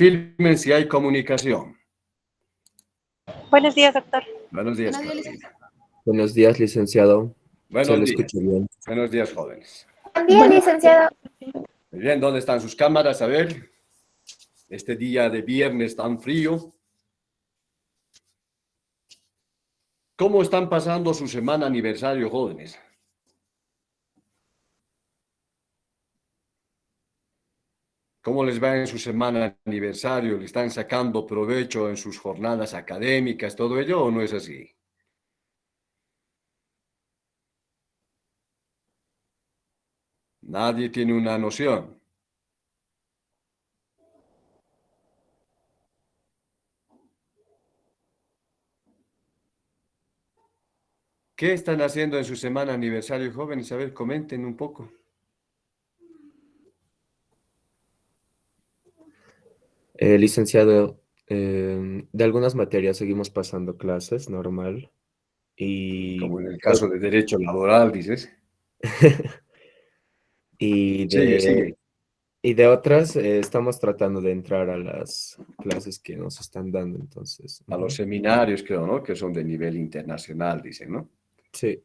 Firmen si hay comunicación. Buenos días, doctor. Buenos días, Carolina. Buenos días, licenciado. Se Buenos lo días. escucho bien. Buenos días, jóvenes. Buen día, licenciado. Muy bien, ¿dónde están sus cámaras? A ver, este día de viernes tan frío. ¿Cómo están pasando su semana aniversario, jóvenes? ¿Cómo les va en su semana aniversario? ¿Le están sacando provecho en sus jornadas académicas, todo ello, o no es así? Nadie tiene una noción. ¿Qué están haciendo en su semana aniversario, jóvenes? A ver, comenten un poco. Licenciado, de algunas materias seguimos pasando clases, normal. Como en el caso de derecho laboral, dices. y Sigue, de, sigue. y de otras estamos tratando de entrar a las clases que nos están dando, entonces. A los seminarios, creo, ¿no? Que son de nivel internacional, dicen, ¿no? Sí.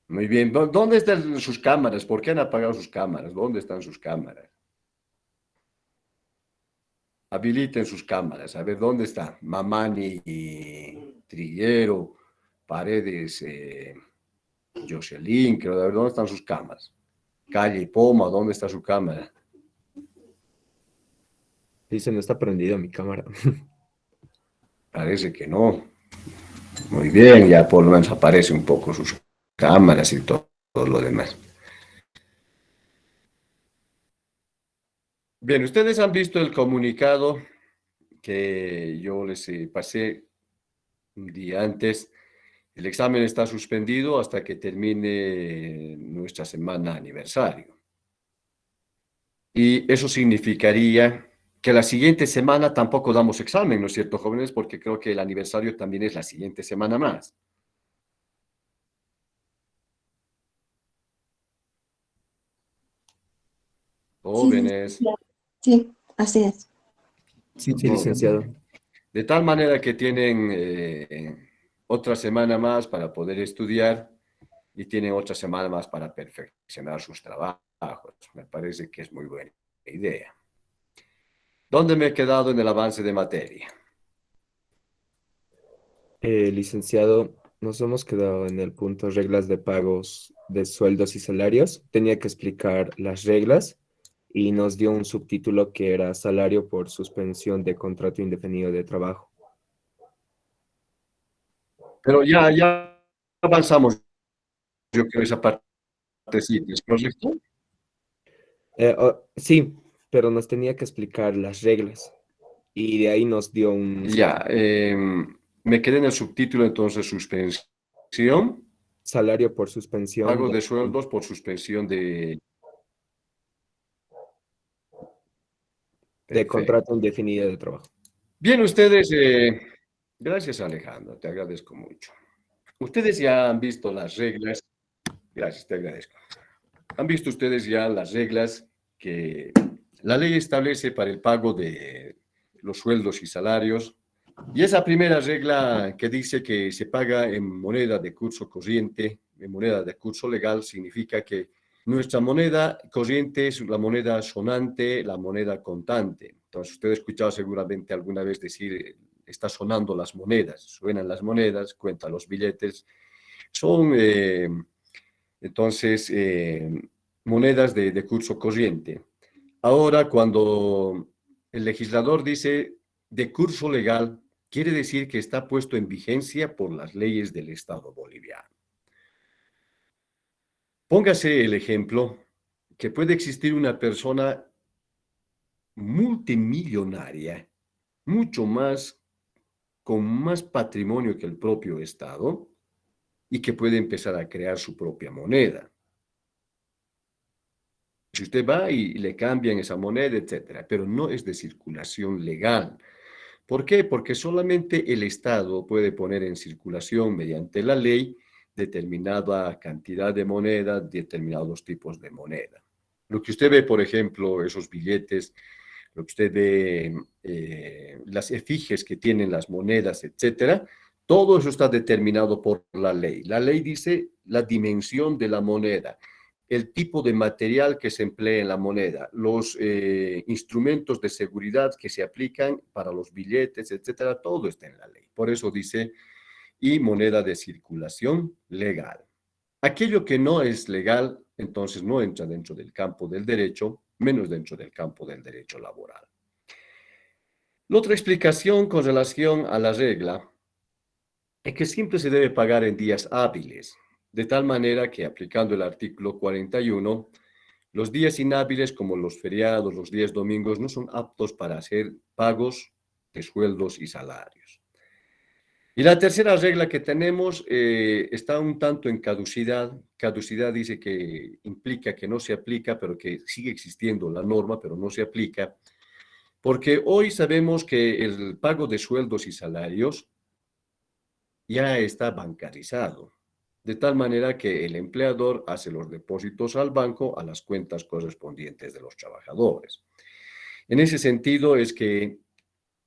Muy bien. ¿Dónde están sus cámaras? ¿Por qué han apagado sus cámaras? ¿Dónde están sus cámaras? Habiliten sus cámaras. A ver, ¿dónde está? Mamani, Triguero, Paredes, Jocelyn, creo. A ver, ¿dónde están sus cámaras? Calle y Poma, ¿dónde está su cámara? Dice, no está prendida mi cámara. Parece que no. Muy bien, ya por lo menos aparece un poco sus cámaras y todo lo demás. Bien, ustedes han visto el comunicado que yo les pasé un día antes. El examen está suspendido hasta que termine nuestra semana aniversario. Y eso significaría que la siguiente semana tampoco damos examen, ¿no es cierto, jóvenes? Porque creo que el aniversario también es la siguiente semana más. Jóvenes. Sí, así es. Sí, licenciado. De tal manera que tienen otra semana más para poder estudiar y tienen otra semana más para perfeccionar sus trabajos. Me parece que es muy buena idea. ¿Dónde me he quedado en el avance de materia? Licenciado, nos hemos quedado en el punto reglas de pagos de sueldos y salarios. Tenía que explicar las reglas y nos dio un subtítulo que era salario por suspensión de contrato indefinido de trabajo. Pero ya avanzamos, yo creo, esa partecita, ¿es correcto? Sí, pero nos tenía que explicar las reglas y de ahí nos dio un Ya, me quedé en el subtítulo entonces, suspensión, salario por suspensión pago de sueldos por suspensión de... de Perfecto. contrato indefinido de trabajo. Bien, ustedes, gracias Alejandro, te agradezco mucho. Ustedes ya han visto las reglas, gracias, te agradezco. Han visto ustedes ya las reglas que la ley establece para el pago de los sueldos y salarios. Y esa primera regla que dice que se paga en moneda de curso corriente, en moneda de curso legal, significa que nuestra moneda corriente es la moneda sonante, la moneda contante. Entonces, usted ha escuchado seguramente alguna vez decir, está sonando las monedas, suenan las monedas, cuentan los billetes. Son, entonces, monedas de curso corriente. Ahora, cuando el legislador dice de curso legal, quiere decir que está puesto en vigencia por las leyes del Estado boliviano. Póngase el ejemplo que puede existir una persona multimillonaria, mucho más, con más patrimonio que el propio Estado, y que puede empezar a crear su propia moneda. Si usted va y le cambian esa moneda, etcétera, pero no es de circulación legal. ¿Por qué? Porque solamente el Estado puede poner en circulación mediante la ley determinada cantidad de moneda, determinados tipos de moneda. Lo que usted ve, por ejemplo, esos billetes, lo que usted ve, las efigies que tienen las monedas, etcétera, todo eso está determinado por la ley. La ley dice la dimensión de la moneda, el tipo de material que se emplea en la moneda, los instrumentos de seguridad que se aplican para los billetes, etcétera, todo está en la ley. Por eso dice, y moneda de circulación legal. Aquello que no es legal, entonces no entra dentro del campo del derecho, menos dentro del campo del derecho laboral. La otra explicación con relación a la regla es que siempre se debe pagar en días hábiles, de tal manera que aplicando el artículo 41, los días inhábiles como los feriados, los días domingos, no son aptos para hacer pagos de sueldos y salarios. Y la tercera regla que tenemos está un tanto en caducidad. Caducidad dice que implica que no se aplica, pero que sigue existiendo la norma, pero no se aplica. Porque hoy sabemos que el pago de sueldos y salarios ya está bancarizado, de tal manera que el empleador hace los depósitos al banco a las cuentas correspondientes de los trabajadores. En ese sentido es que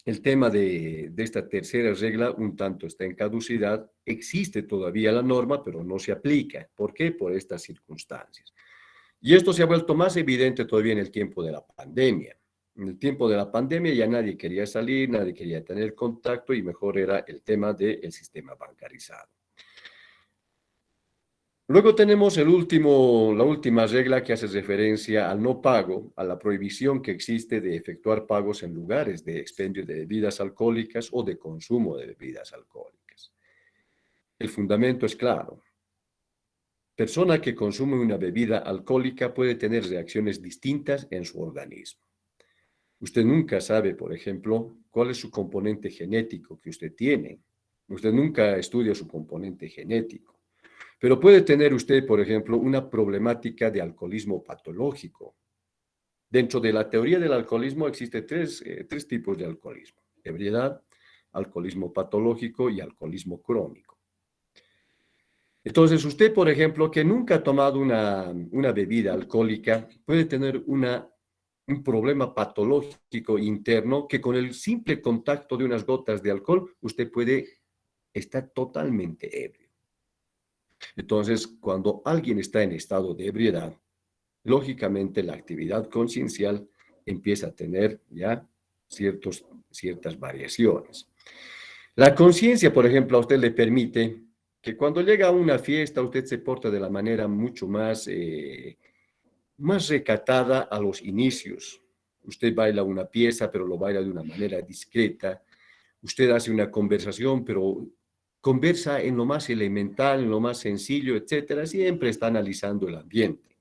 el tema de esta tercera regla un tanto está en caducidad, existe todavía la norma, pero no se aplica. ¿Por qué? Por estas circunstancias. Y esto se ha vuelto más evidente todavía en el tiempo de la pandemia. En el tiempo de la pandemia ya nadie quería salir, nadie quería tener contacto y mejor era el tema del sistema bancarizado. Luego tenemos la última regla que hace referencia al no pago, a la prohibición que existe de efectuar pagos en lugares de expendio de bebidas alcohólicas o de consumo de bebidas alcohólicas. El fundamento es claro. Persona que consume una bebida alcohólica puede tener reacciones distintas en su organismo. Usted nunca sabe, por ejemplo, cuál es su componente genético que usted tiene. Usted nunca estudia su componente genético. Pero puede tener usted, por ejemplo, una problemática de alcoholismo patológico. Dentro de la teoría del alcoholismo existen tres tipos de alcoholismo: ebriedad, alcoholismo patológico y alcoholismo crónico. Entonces, usted, por ejemplo, que nunca ha tomado una bebida alcohólica, puede tener un problema patológico interno que con el simple contacto de unas gotas de alcohol, usted puede estar totalmente ebrio. Entonces, cuando alguien está en estado de ebriedad, lógicamente la actividad conciencial empieza a tener ya ciertas variaciones. La conciencia, por ejemplo, a usted le permite que cuando llega a una fiesta, usted se porta de la manera mucho más recatada a los inicios. Usted baila una pieza, pero lo baila de una manera discreta. Usted hace una conversación, pero conversa en lo más elemental, en lo más sencillo, etcétera. Siempre está analizando el ambiente.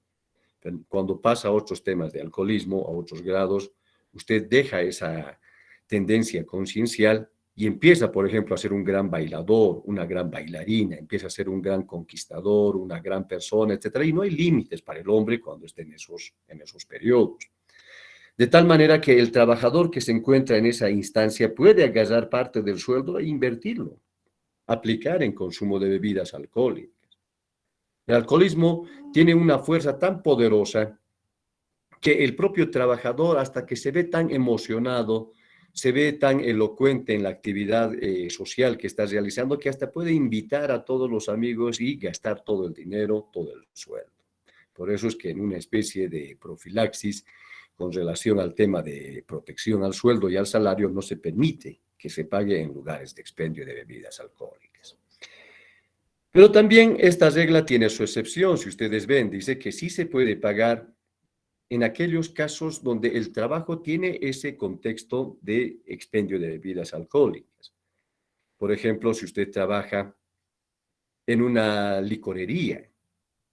Pero cuando pasa a otros temas de alcoholismo, a otros grados, usted deja esa tendencia conciencial y empieza, por ejemplo, a ser un gran bailador, una gran bailarina, empieza a ser un gran conquistador, una gran persona, etcétera. Y no hay límites para el hombre cuando esté en esos periodos. De tal manera que el trabajador que se encuentra en esa instancia puede agarrar parte del sueldo e invertirlo, aplicar en consumo de bebidas alcohólicas. El alcoholismo tiene una fuerza tan poderosa que el propio trabajador, hasta que se ve tan emocionado, se ve tan elocuente en la actividad social que está realizando, que hasta puede invitar a todos los amigos y gastar todo el dinero, todo el sueldo. Por eso es que en una especie de profilaxis con relación al tema de protección al sueldo y al salario, no se permite que se pague en lugares de expendio de bebidas alcohólicas. Pero también esta regla tiene su excepción. Si ustedes ven, dice que sí se puede pagar en aquellos casos donde el trabajo tiene ese contexto de expendio de bebidas alcohólicas. Por ejemplo, si usted trabaja en una licorería,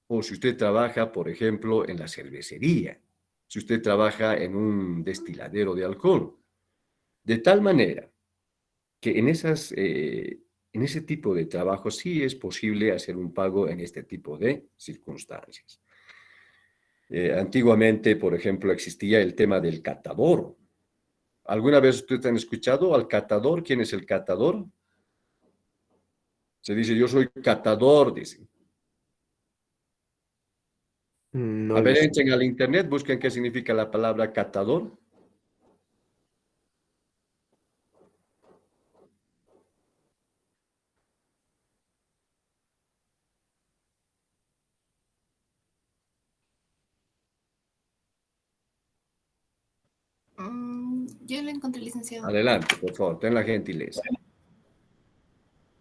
o si usted trabaja, por ejemplo, en la cervecería, si usted trabaja en un destiladero de alcohol, de tal manera que en ese tipo de trabajo sí es posible hacer un pago en este tipo de circunstancias. Antiguamente, por ejemplo, existía el tema del catador. ¿Alguna vez ustedes han escuchado al catador? ¿Quién es el catador? Se dice, yo soy catador, dice. No A lo ver, sé. entren al internet, busquen qué significa la palabra catador. Ya lo encontré, licenciado. Adelante, por favor, ten la gentileza.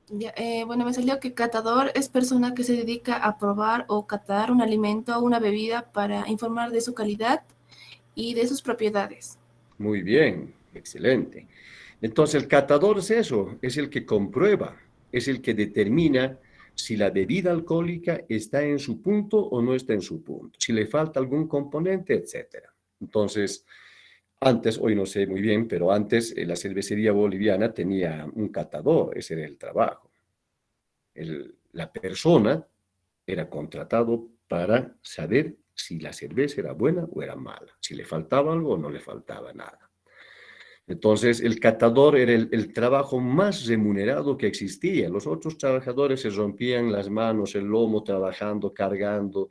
Ya, bueno, me salió que catador es persona que se dedica a probar o catar un alimento o una bebida para informar de su calidad y de sus propiedades. Muy bien, excelente. Entonces, el catador es eso, es el que comprueba, es el que determina si la bebida alcohólica está en su punto o no está en su punto, si le falta algún componente, etcétera. Entonces, antes, hoy no sé muy bien, pero antes la cervecería boliviana tenía un catador, ese era el trabajo. La persona era contratado para saber si la cerveza era buena o era mala, si le faltaba algo o no le faltaba nada. Entonces, el catador era el trabajo más remunerado que existía. Los otros trabajadores se rompían las manos, el lomo, trabajando, cargando,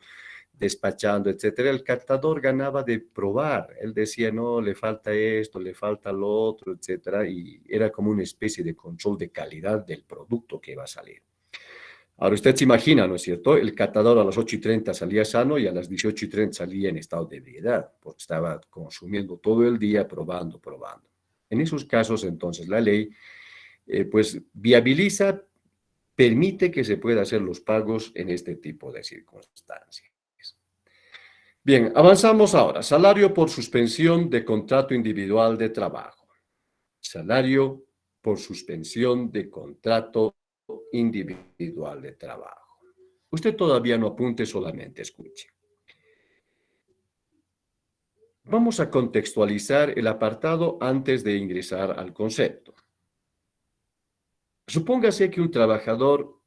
despachando, etcétera. El catador ganaba de probar. Él decía, no, le falta esto, le falta lo otro, etcétera. Y era como una especie de control de calidad del producto que iba a salir. Ahora usted se imagina, ¿no es cierto? El catador a las 8:30 salía sano y a las 18:30 salía en estado de ebriedad, porque estaba consumiendo todo el día, probando, probando. En esos casos, entonces, la ley, pues, viabiliza, permite que se pueda hacer los pagos en este tipo de circunstancias. Bien, avanzamos ahora. Salario por suspensión de contrato individual de trabajo. Salario por suspensión de contrato individual de trabajo. Usted todavía no apunte, solamente escuche. Vamos a contextualizar el apartado antes de ingresar al concepto. Supóngase que un trabajador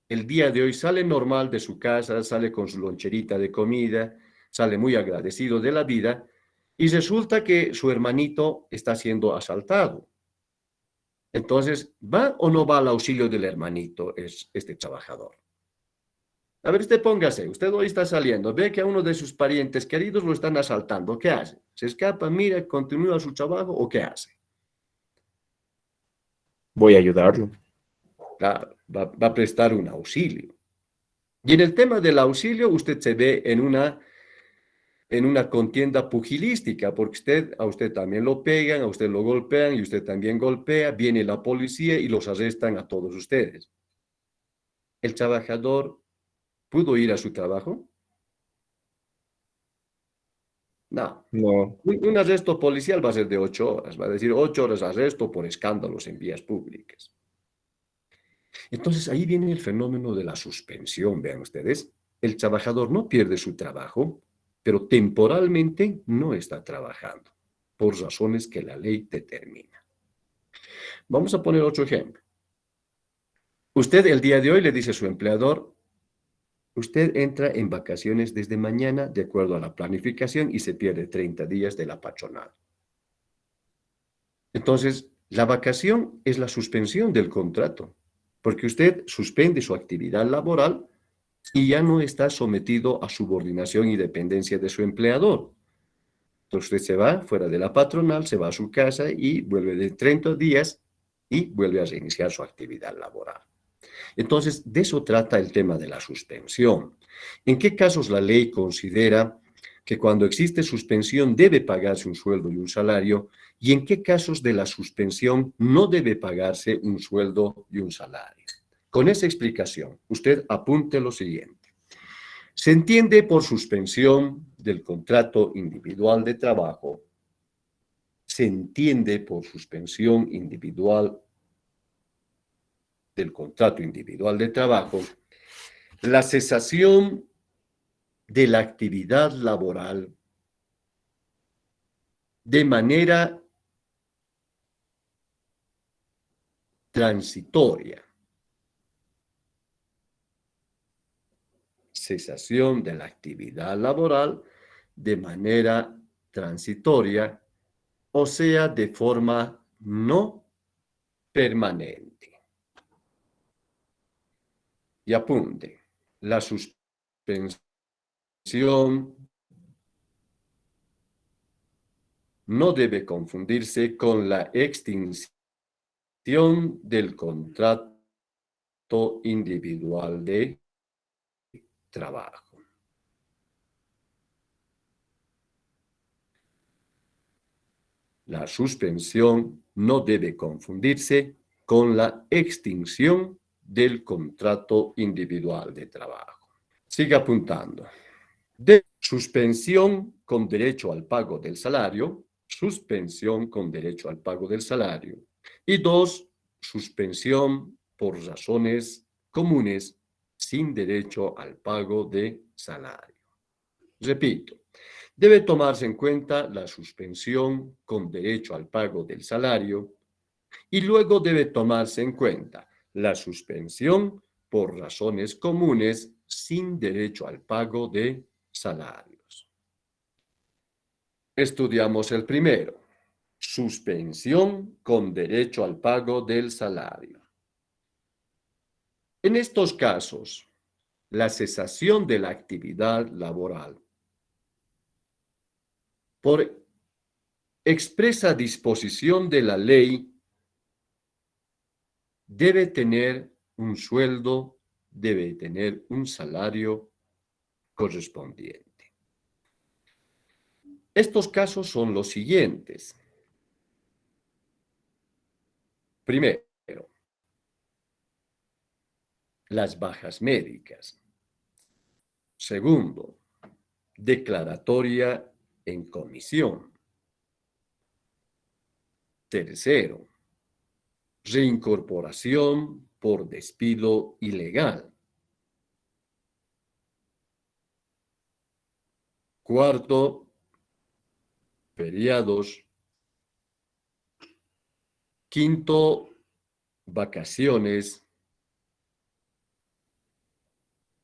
el día de hoy sale normal de su casa, sale con su loncherita de comida, sale muy agradecido de la vida y resulta que su hermanito está siendo asaltado. Entonces, ¿va o no va al auxilio del hermanito este trabajador? A ver, usted póngase, usted hoy está saliendo, ve que a uno de sus parientes queridos lo están asaltando, ¿qué hace? ¿Se escapa, mira, continúa su trabajo o qué hace? Voy a ayudarlo. Claro, va a prestar un auxilio. Y en el tema del auxilio, usted se ve en una contienda pugilística, porque a usted también lo pegan, a usted lo golpean y usted también golpea, viene la policía y los arrestan a todos ustedes. ¿El trabajador pudo ir a su trabajo? No. No, Un arresto policial va a ser de 8 horas, va a decir 8 horas de arresto por escándalos en vías públicas. Entonces ahí viene el fenómeno de la suspensión, vean ustedes. El trabajador no pierde su trabajo, pero temporalmente no está trabajando, por razones que la ley determina. Vamos a poner otro ejemplo. Usted el día de hoy le dice a su empleador, usted entra en vacaciones desde mañana de acuerdo a la planificación y se pierde 30 días de la patronal. Entonces, la vacación es la suspensión del contrato, porque usted suspende su actividad laboral y ya no está sometido a subordinación y dependencia de su empleador. Entonces usted se va fuera de la patronal, se va a su casa y vuelve de 30 días y vuelve a reiniciar su actividad laboral. Entonces, de eso trata el tema de la suspensión. ¿En qué casos la ley considera que cuando existe suspensión debe pagarse un sueldo y un salario? ¿Y en qué casos de la suspensión no debe pagarse un sueldo y un salario? Con esa explicación, usted apunte lo siguiente. Se entiende por suspensión del contrato individual de trabajo, se entiende por suspensión individual del contrato individual de trabajo, la cesación de la actividad laboral de manera transitoria. Cesación de la actividad laboral de manera transitoria, o sea, de forma no permanente. Y apunte, la suspensión no debe confundirse con la extinción del contrato individual de trabajo. La suspensión no debe confundirse con la extinción del contrato individual de trabajo. Sigue apuntando. De suspensión con derecho al pago del salario, suspensión con derecho al pago del salario. Y 2, suspensión por razones comunes sin derecho al pago de salario. Repito, debe tomarse en cuenta la suspensión con derecho al pago del salario y luego debe tomarse en cuenta la suspensión por razones comunes sin derecho al pago de salarios. Estudiamos el primero. Suspensión con derecho al pago del salario. En estos casos, la cesación de la actividad laboral por expresa disposición de la ley debe tener un sueldo, debe tener un salario correspondiente. Estos casos son los siguientes. Primero, las bajas médicas. Segundo, declaratoria en comisión. Tercero, reincorporación por despido ilegal. Cuarto, feriados. Quinto, vacaciones.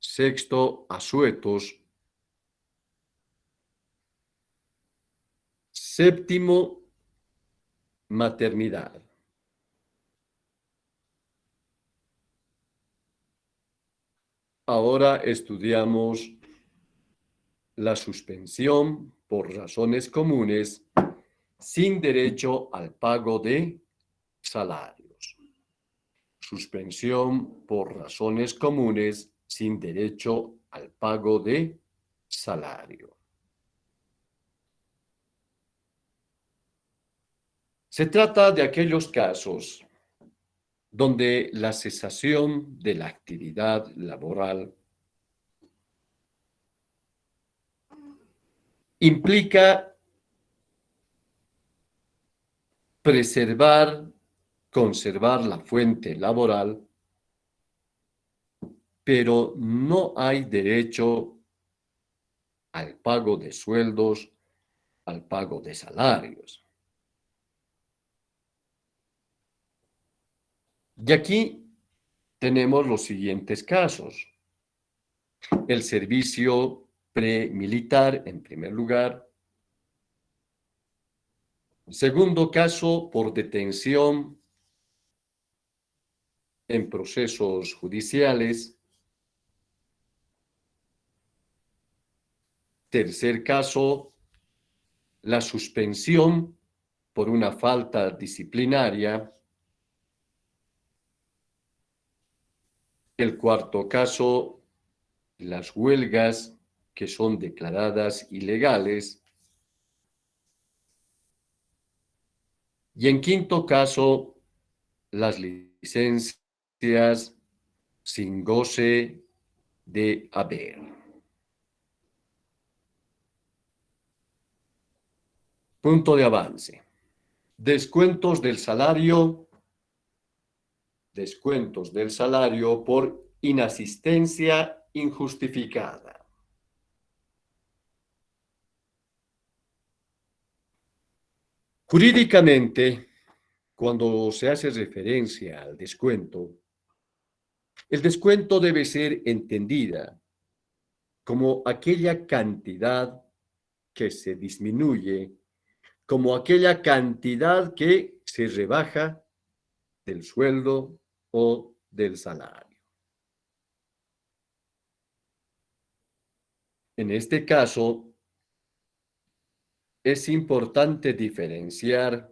Sexto, asuetos. Séptimo, maternidad. Ahora estudiamos la suspensión por razones comunes sin derecho al pago de salarios. Suspensión por razones comunes sin derecho al pago de salario. Se trata de aquellos casos donde la cesación de la actividad laboral implica conservar la fuente laboral, pero no hay derecho al pago de sueldos, al pago de salarios. Y aquí tenemos los siguientes casos. El servicio premilitar, en primer lugar. Segundo caso, por detención en procesos judiciales. Tercer caso, la suspensión por una falta disciplinaria. El cuarto caso, las huelgas que son declaradas ilegales. Y en quinto caso, las licencias sin goce de haber. Punto de avance. Descuentos del salario por inasistencia injustificada. Jurídicamente, cuando se hace referencia al descuento, el descuento debe ser entendida como aquella cantidad que se disminuye, como aquella cantidad que se rebaja del sueldo o del salario. En este caso, es importante diferenciar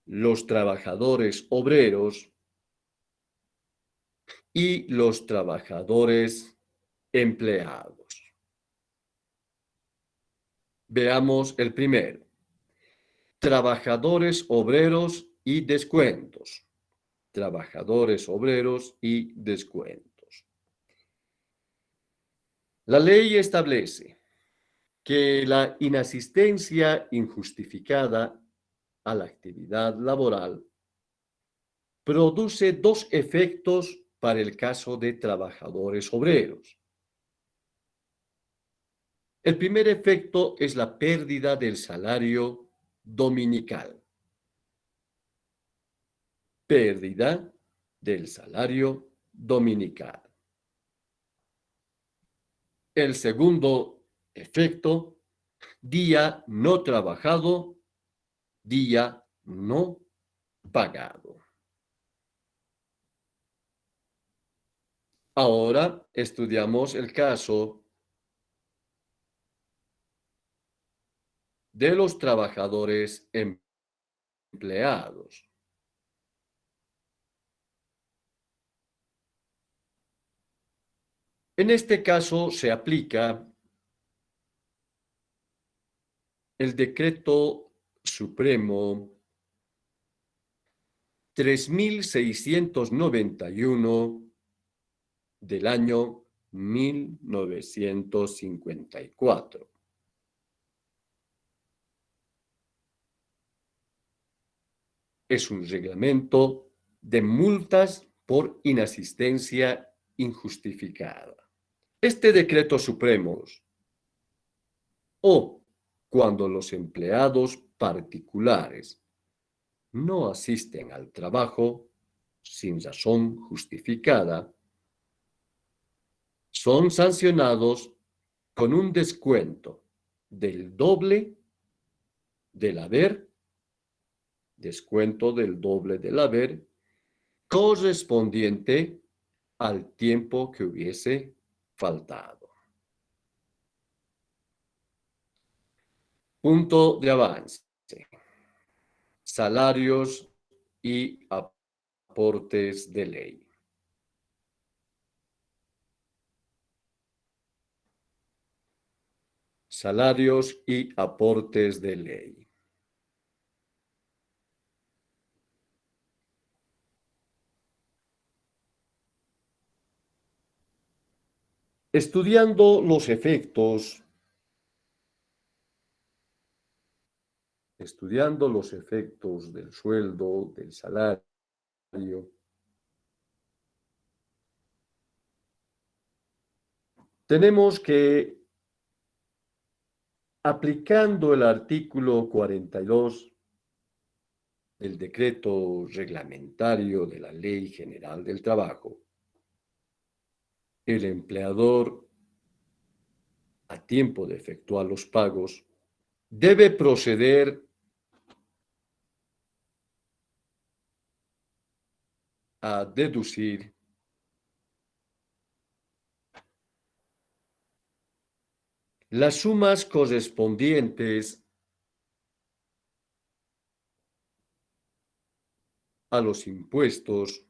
los trabajadores obreros y los trabajadores empleados. Veamos el primero. trabajadores, obreros y descuentos. Trabajadores, obreros y descuentos. La ley establece que la inasistencia injustificada a la actividad laboral produce dos efectos para el caso de trabajadores obreros. El primer efecto es la pérdida del salario dominical. Pérdida del salario dominical. El segundo efecto, día no trabajado, día no pagado. Ahora estudiamos el caso de los trabajadores empleados. En este caso se aplica el Decreto Supremo 3691 del año 1954. Es un reglamento de multas por inasistencia injustificada. Este decreto supremo, o cuando los empleados particulares no asisten al trabajo sin razón justificada, son sancionados con un descuento del doble del haber, correspondiente al tiempo que hubiese faltado. Punto de avance. Salarios y aportes de ley. Salarios y aportes de ley. Estudiando los efectos del sueldo, del salario, tenemos que, aplicando el artículo 42 del decreto reglamentario de la Ley General del Trabajo, el empleador, a tiempo de efectuar los pagos, debe proceder a deducir las sumas correspondientes a los impuestos,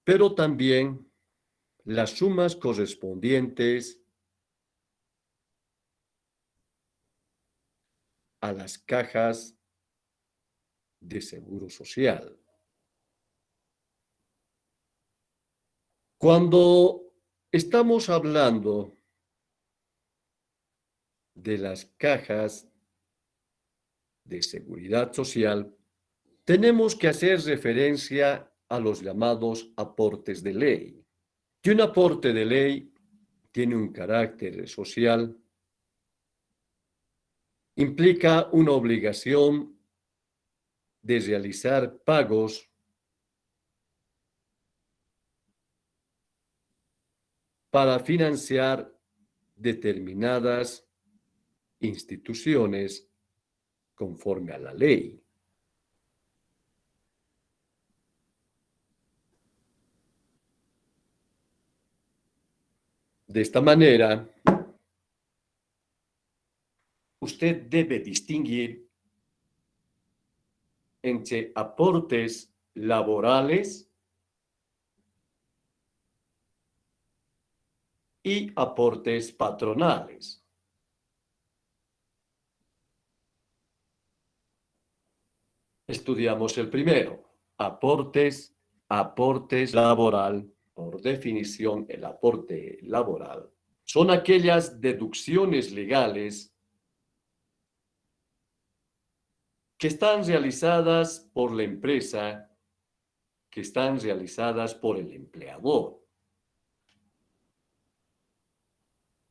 pero también las sumas correspondientes a las cajas de seguro social. Cuando estamos hablando de las cajas de seguridad social, tenemos que hacer referencia a los llamados aportes de ley. Que un aporte de ley tiene un carácter social, implica una obligación de realizar pagos para financiar determinadas instituciones conforme a la ley. De esta manera, usted debe distinguir entre aportes laborales y aportes patronales. Estudiamos el primero. Aportes laboral. Por definición, el aporte laboral son aquellas deducciones legales que están realizadas por la empresa, que están realizadas por el empleador.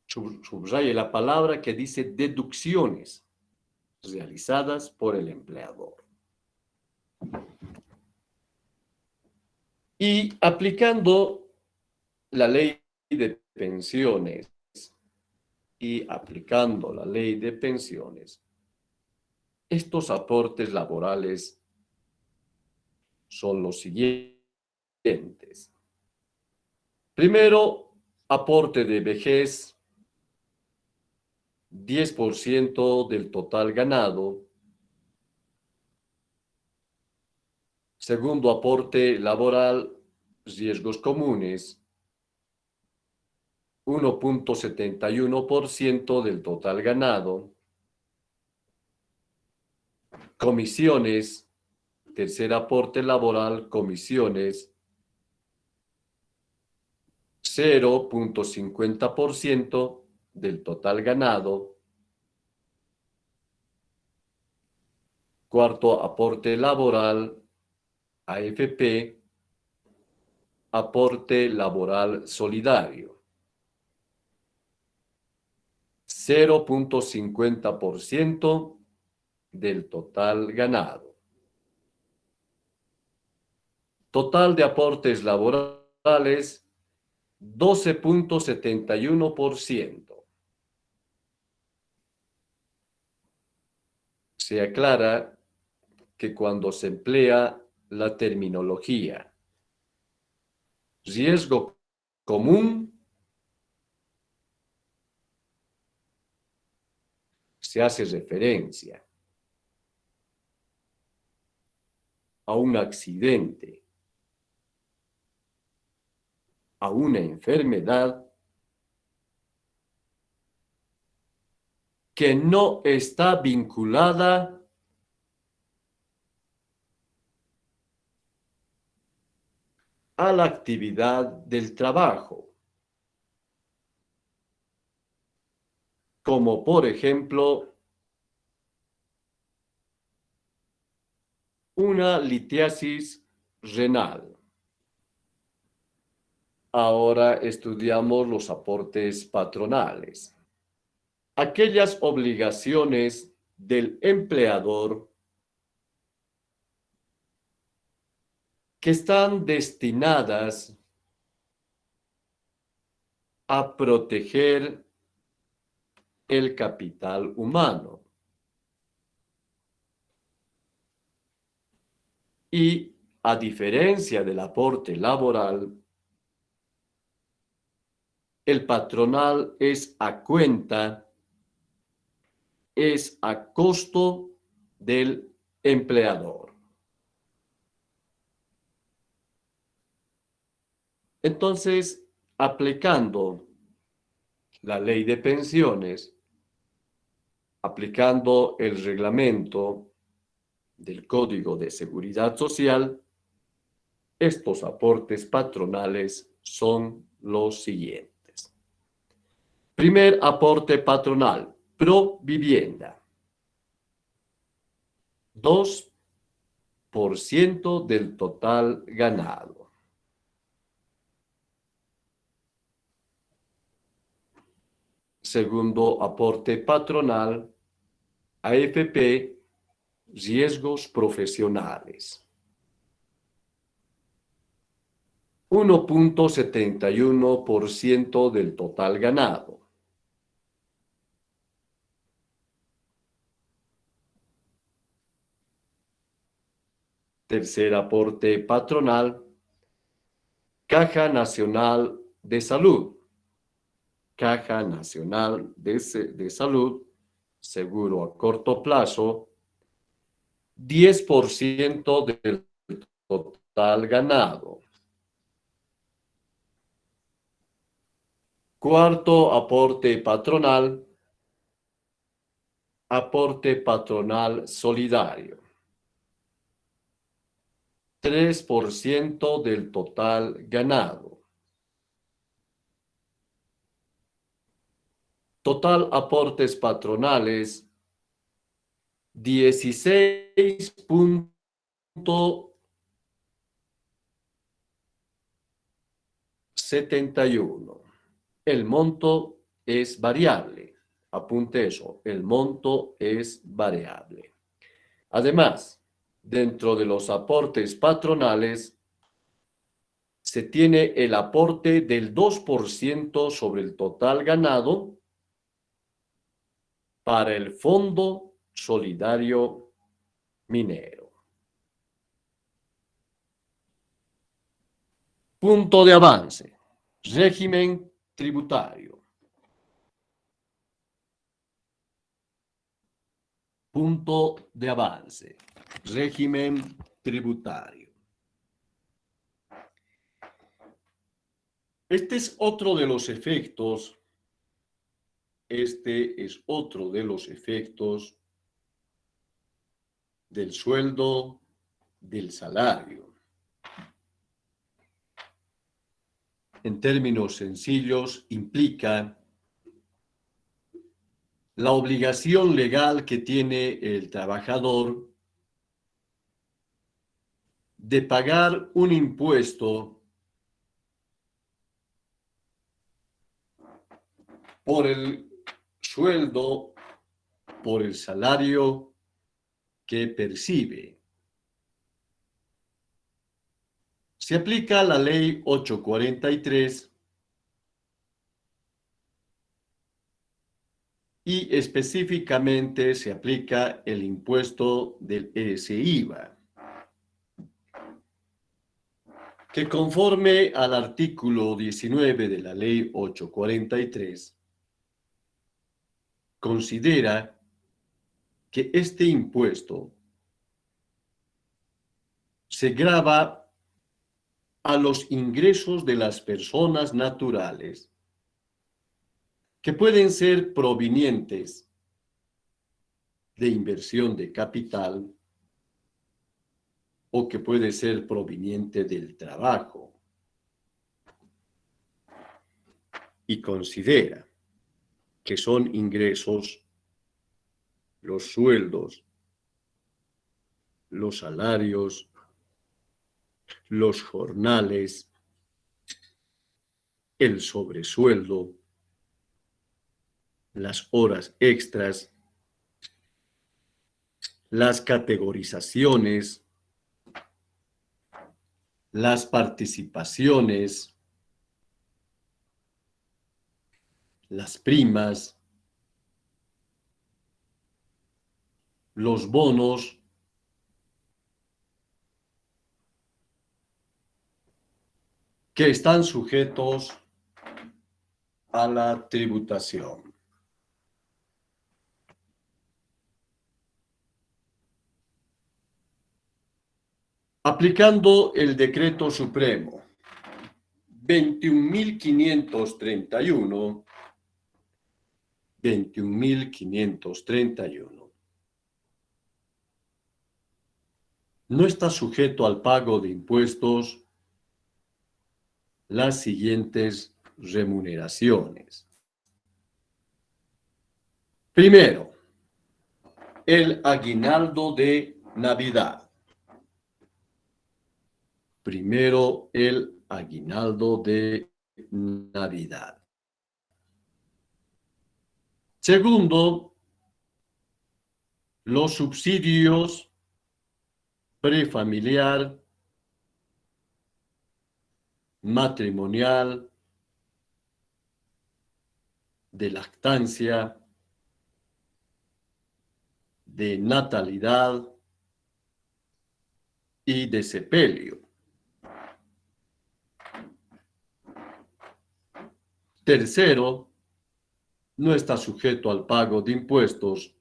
Subraye la palabra que dice deducciones realizadas por el empleador. Y aplicando la ley de pensiones, estos aportes laborales son los siguientes. Primero, aporte de vejez, 10% del total ganado. Segundo, aporte laboral, riesgos comunes, 1.71% del total ganado. Comisiones, tercer aporte laboral, comisiones, 0.50% del total ganado. Cuarto, aporte laboral, AFP, aporte laboral solidario, 0.50% del total ganado. Total de aportes laborales, 12.71%. Se aclara que cuando se emplea la terminología riesgo común, se hace referencia a un accidente, a una enfermedad que no está vinculada a la actividad del trabajo, como por ejemplo una litiasis renal. Ahora estudiamos los aportes patronales. Aquellas obligaciones del empleador que están destinadas a proteger el capital humano. Y a diferencia del aporte laboral, el patronal es a cuenta, es a costo del empleador. Entonces, aplicando la ley de pensiones, aplicando el reglamento del Código de Seguridad Social, estos aportes patronales son los siguientes. Primer aporte patronal, Provivienda. 2% del total ganado. Segundo aporte patronal, AFP, riesgos profesionales. 1.71% del total ganado. Tercer aporte patronal, Caja Nacional de Salud. Caja Nacional de Salud, seguro a corto plazo, 10% del total ganado. Cuarto aporte patronal solidario. 3% del total ganado. Total aportes patronales, 16.71. El monto es variable. Apunte eso, el monto es variable. Además, dentro de los aportes patronales, se tiene el aporte del 2% sobre el total ganado para el Fondo Solidario Minero. Punto de avance. Régimen tributario. Punto de avance. Régimen tributario. Este es otro de los efectos del sueldo, del salario. En términos sencillos, implica la obligación legal que tiene el trabajador de pagar un impuesto por el sueldo, por el salario que percibe. Se aplica la ley 843 y específicamente se aplica el impuesto del ES-IVA, que conforme al artículo 19 de la ley 843, considera que este impuesto se grava a los ingresos de las personas naturales que pueden ser provenientes de inversión de capital o que puede ser proveniente del trabajo. Y considera que son ingresos los sueldos, los salarios, los jornales, el sobresueldo, las horas extras, las categorizaciones, las participaciones, las primas, los bonos, que están sujetos a la tributación. Aplicando el Decreto Supremo 21.531, no está sujeto al pago de impuestos las siguientes remuneraciones. Primero, el aguinaldo de Navidad. Primero, el aguinaldo de Navidad. Segundo, los subsidios prefamiliar, matrimonial, de lactancia, de natalidad y de sepelio. Tercero, no está sujeto al pago de impuestos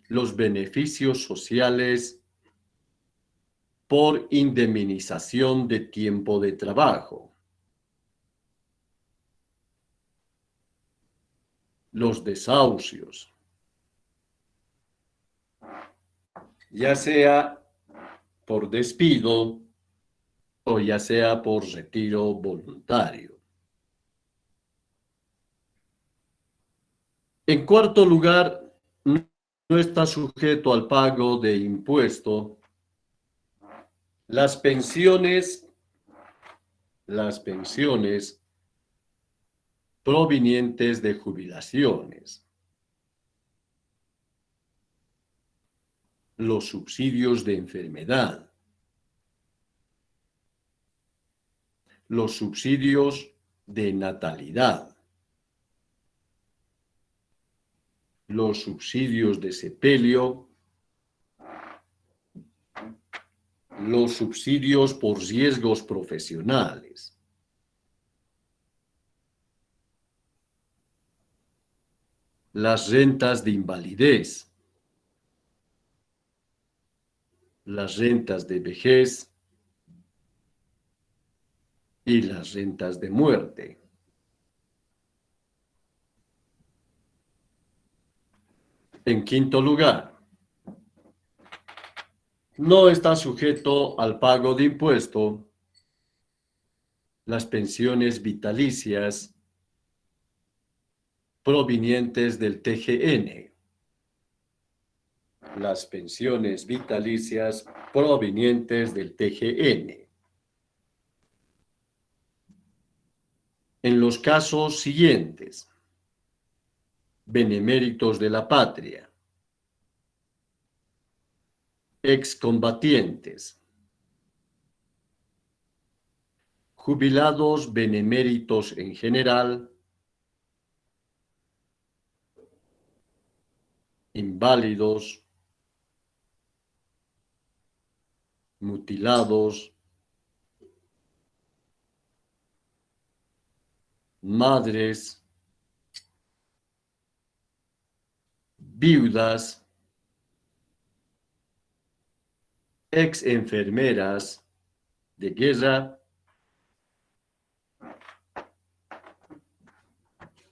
los beneficios sociales por indemnización de tiempo de trabajo, los desahucios, ya sea por despido o ya sea por retiro voluntario. En cuarto lugar, no está sujeto al pago de impuesto las pensiones provenientes de jubilaciones, los subsidios de enfermedad, los subsidios de natalidad, los subsidios de sepelio, los subsidios por riesgos profesionales, las rentas de invalidez, las rentas de vejez y las rentas de muerte. En quinto lugar, no está sujeto al pago de impuesto las pensiones vitalicias provenientes del TGN. Las pensiones vitalicias provenientes del TGN. En los casos siguientes: beneméritos de la patria, excombatientes, jubilados beneméritos en general, inválidos, mutilados, madres, viudas, ex enfermeras de guerra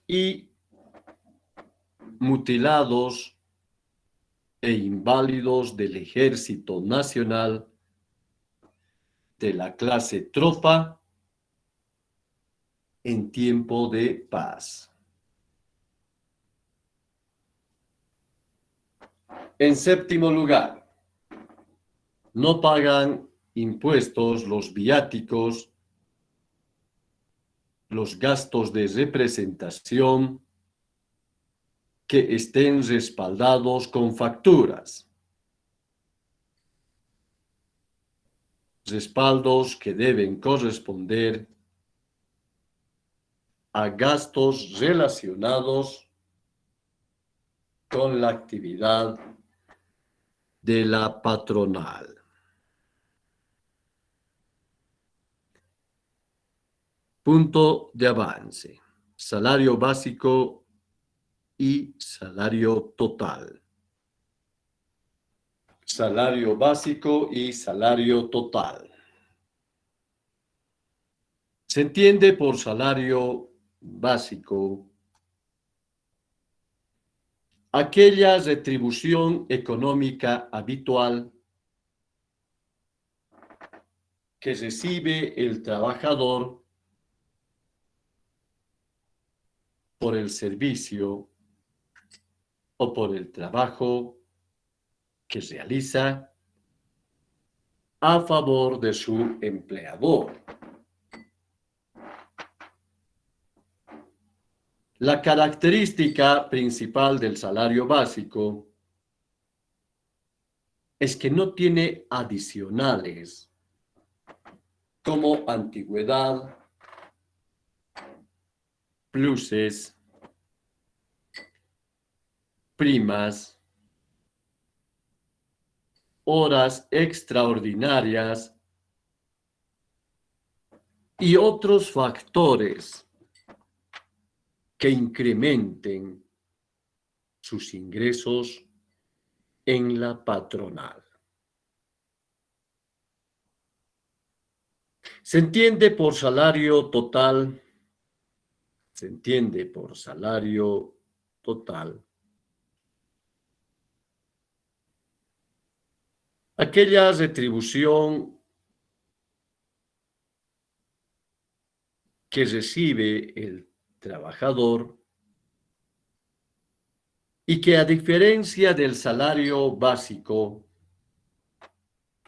y mutilados e inválidos del Ejército Nacional de la clase tropa en tiempo de paz. En séptimo lugar, no pagan impuestos los viáticos, los gastos de representación que estén respaldados con facturas, respaldos que deben corresponder a gastos relacionados con la actividad de la patronal. Punto de avance: salario básico y salario total. Salario básico y salario total. Se entiende por salario básico aquella retribución económica habitual que recibe el trabajador por el servicio o por el trabajo que realiza a favor de su empleador. La característica principal del salario básico es que no tiene adicionales como antigüedad, pluses, primas, horas extraordinarias y otros factores que incrementen sus ingresos en la patronal. Se entiende por salario total, aquella retribución que recibe el trabajador y que, a diferencia del salario básico,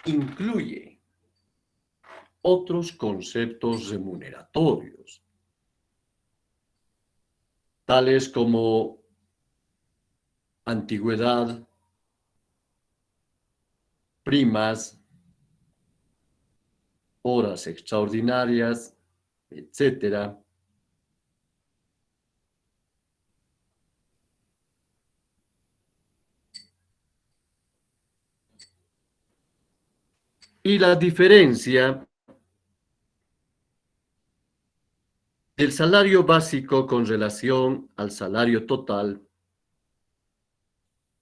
incluye otros conceptos remuneratorios, tales como antigüedad, primas, horas extraordinarias, etcétera. Y la diferencia del salario básico con relación al salario total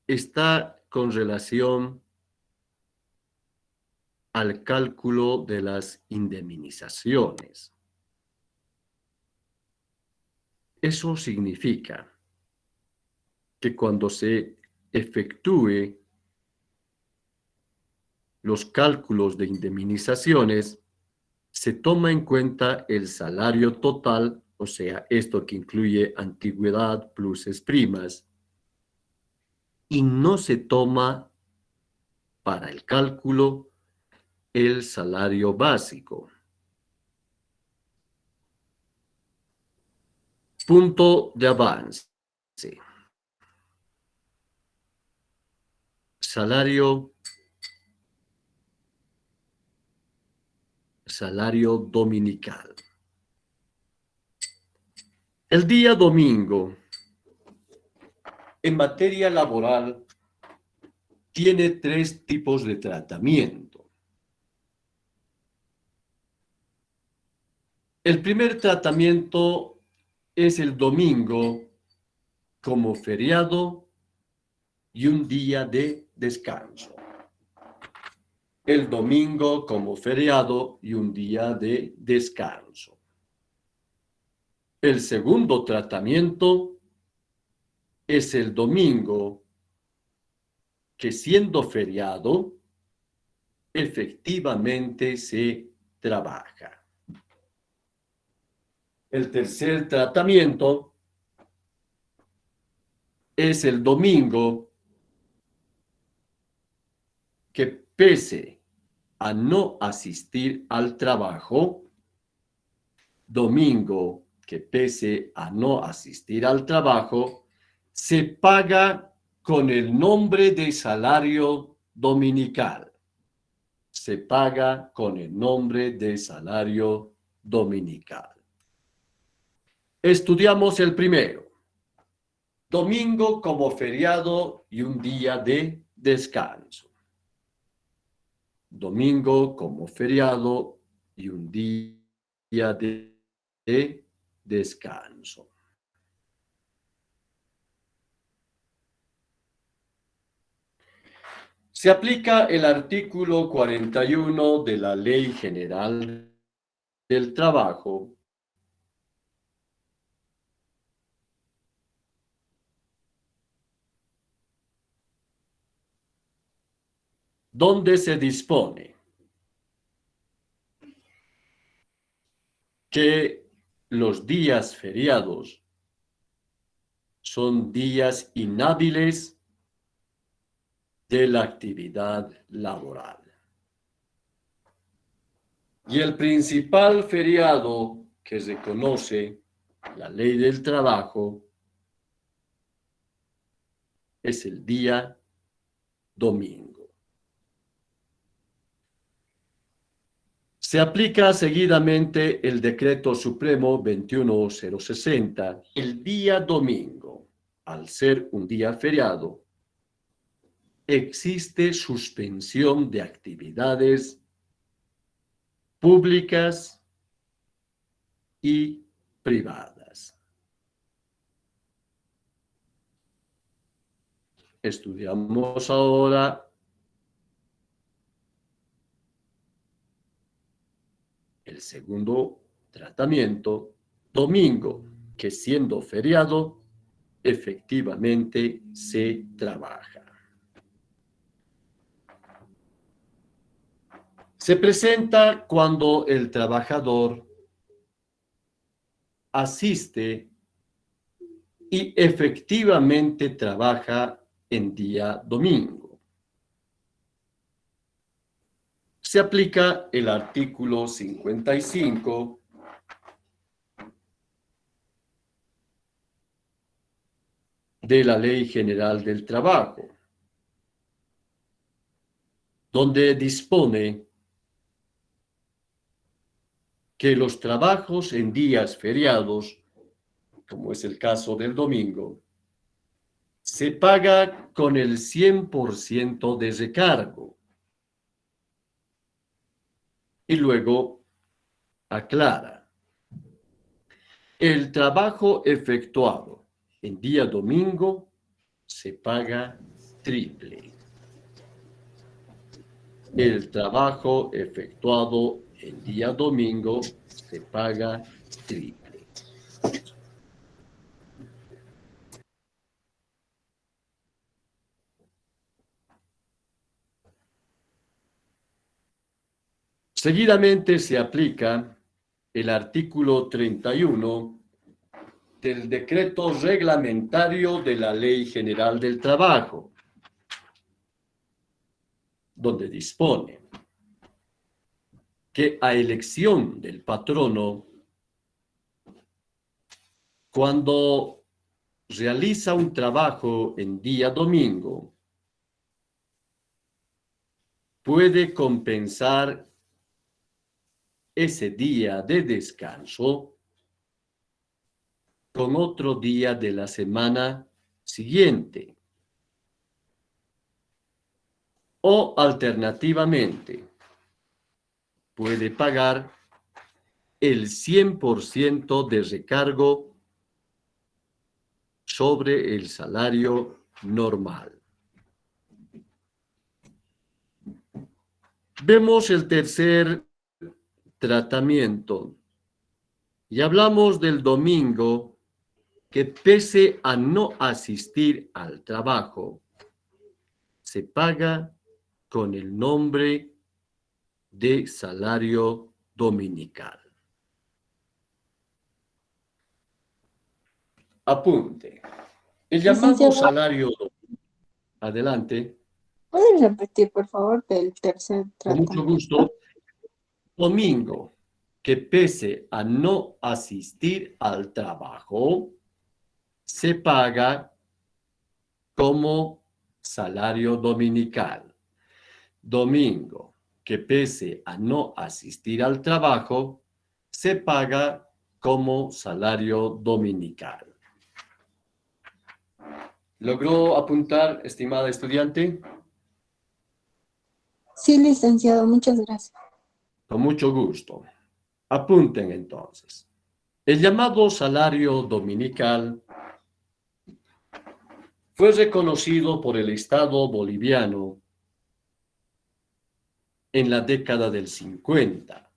está con relación al cálculo de las indemnizaciones. Eso significa que cuando se efectúe los cálculos de indemnizaciones, se toma en cuenta el salario total, o sea, esto que incluye antigüedad, pluses, primas, y no se toma para el cálculo el salario básico. Punto de avance. Salario dominical. El día domingo, en materia laboral, tiene 3 tipos de tratamiento. El primer tratamiento es el domingo como feriado y un día de descanso. El domingo como feriado y un día de descanso. El segundo tratamiento es el domingo que, siendo feriado, efectivamente se trabaja. El tercer tratamiento es el domingo que, pese a no asistir al trabajo, se paga con el nombre de salario dominical. Se paga con el nombre de salario dominical. Estudiamos el primero. Domingo como feriado y un día de descanso. Domingo como feriado y un día de descanso. Se aplica el artículo 41 de la Ley General del Trabajo, donde se dispone que los días feriados son días inhábiles de la actividad laboral. Y el principal feriado que reconoce la Ley del Trabajo es el día domingo. Se aplica seguidamente el Decreto Supremo 21060. El día domingo, al ser un día feriado, existe suspensión de actividades públicas y privadas. Estudiamos ahora el segundo tratamiento, domingo, que siendo feriado, efectivamente se trabaja. Se presenta cuando el trabajador asiste y efectivamente trabaja en día domingo. Se aplica el artículo 55 de la Ley General del Trabajo, donde dispone que los trabajos en días feriados, como es el caso del domingo, se paga con el 100% de recargo. Y luego aclara, el trabajo efectuado en día domingo se paga triple. El trabajo efectuado en día domingo se paga triple. Seguidamente se aplica el artículo 31 del decreto reglamentario de la Ley General del Trabajo, donde dispone que a elección del patrono, cuando realiza un trabajo en día domingo, puede compensar ese día de descanso con otro día de la semana siguiente. O alternativamente, puede pagar el 100% de recargo sobre el salario normal. Vemos el tercer tratamiento y hablamos del domingo que pese a no asistir al trabajo, se paga con el nombre de salario dominical. Apunte. El llamado Licenciado. salario... Adelante. ¿Pueden repetir, por favor, del tercer Con mucho tratamiento? gusto. Domingo, que pese a no asistir al trabajo, se paga como salario dominical. Domingo, que pese a no asistir al trabajo, se paga como salario dominical. ¿Logró apuntar, estimada estudiante? Sí, licenciado, muchas gracias. Con mucho gusto. Apunten entonces. El llamado salario dominical fue reconocido por el Estado boliviano en la década del 50.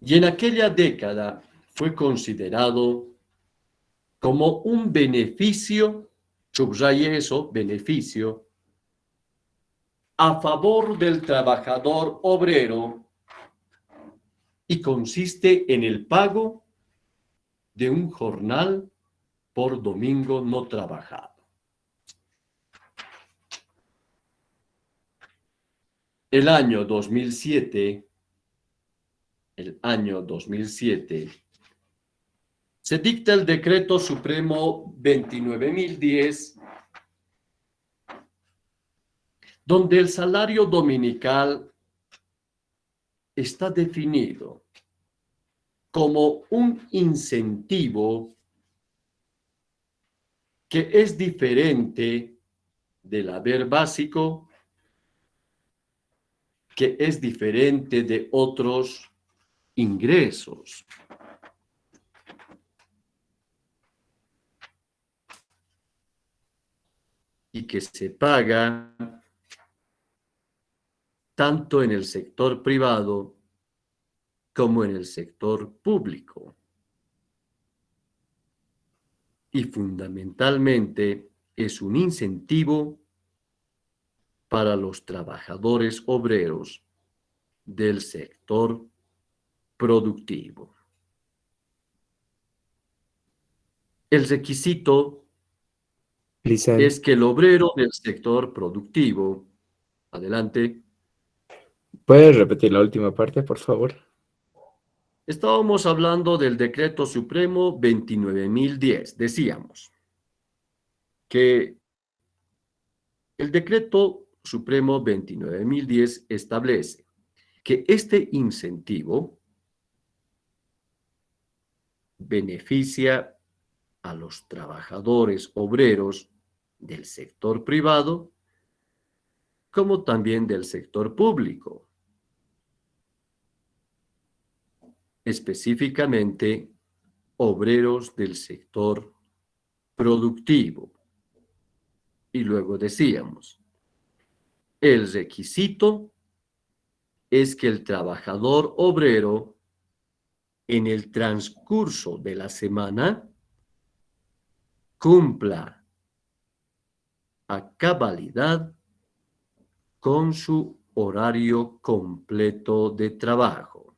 Y en aquella década fue considerado como un beneficio, subraye eso, beneficio, a favor del trabajador obrero y consiste en el pago de un jornal por domingo no trabajado. El año 2007, se dicta el Decreto Supremo 29.010, donde el salario dominical está definido como un incentivo que es diferente del haber básico, que es diferente de otros ingresos. Y que se paga tanto en el sector privado como en el sector público. Y fundamentalmente es un incentivo para los trabajadores obreros del sector productivo. El requisito Licenciado, es que el obrero del sector productivo, adelante, ¿puedes repetir la última parte, por favor? estábamos hablando del Decreto Supremo 29.010. Decíamos que el Decreto Supremo 29.010 establece que este incentivo beneficia a los trabajadores obreros del sector privado como también del sector público, específicamente obreros del sector productivo. Y luego decíamos, el requisito es que el trabajador obrero en el transcurso de la semana cumpla a cabalidad con su horario completo de trabajo.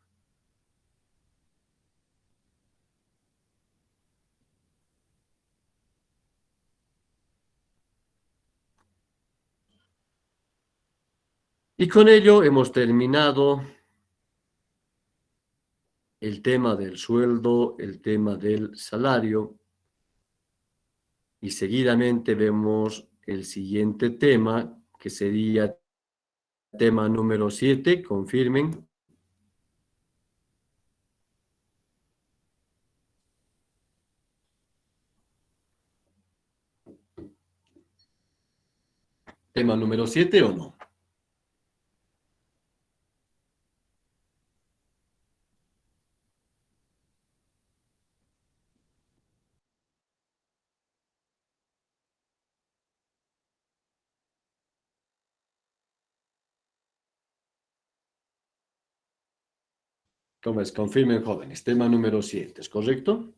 Y con ello hemos terminado el tema del sueldo, el tema del salario, y seguidamente vemos el siguiente tema, que sería tema número 7, confirmen. ¿Tema número 7 o no? ¿Cómo es? Confirmen, jóvenes. Tema número 7, ¿es correcto?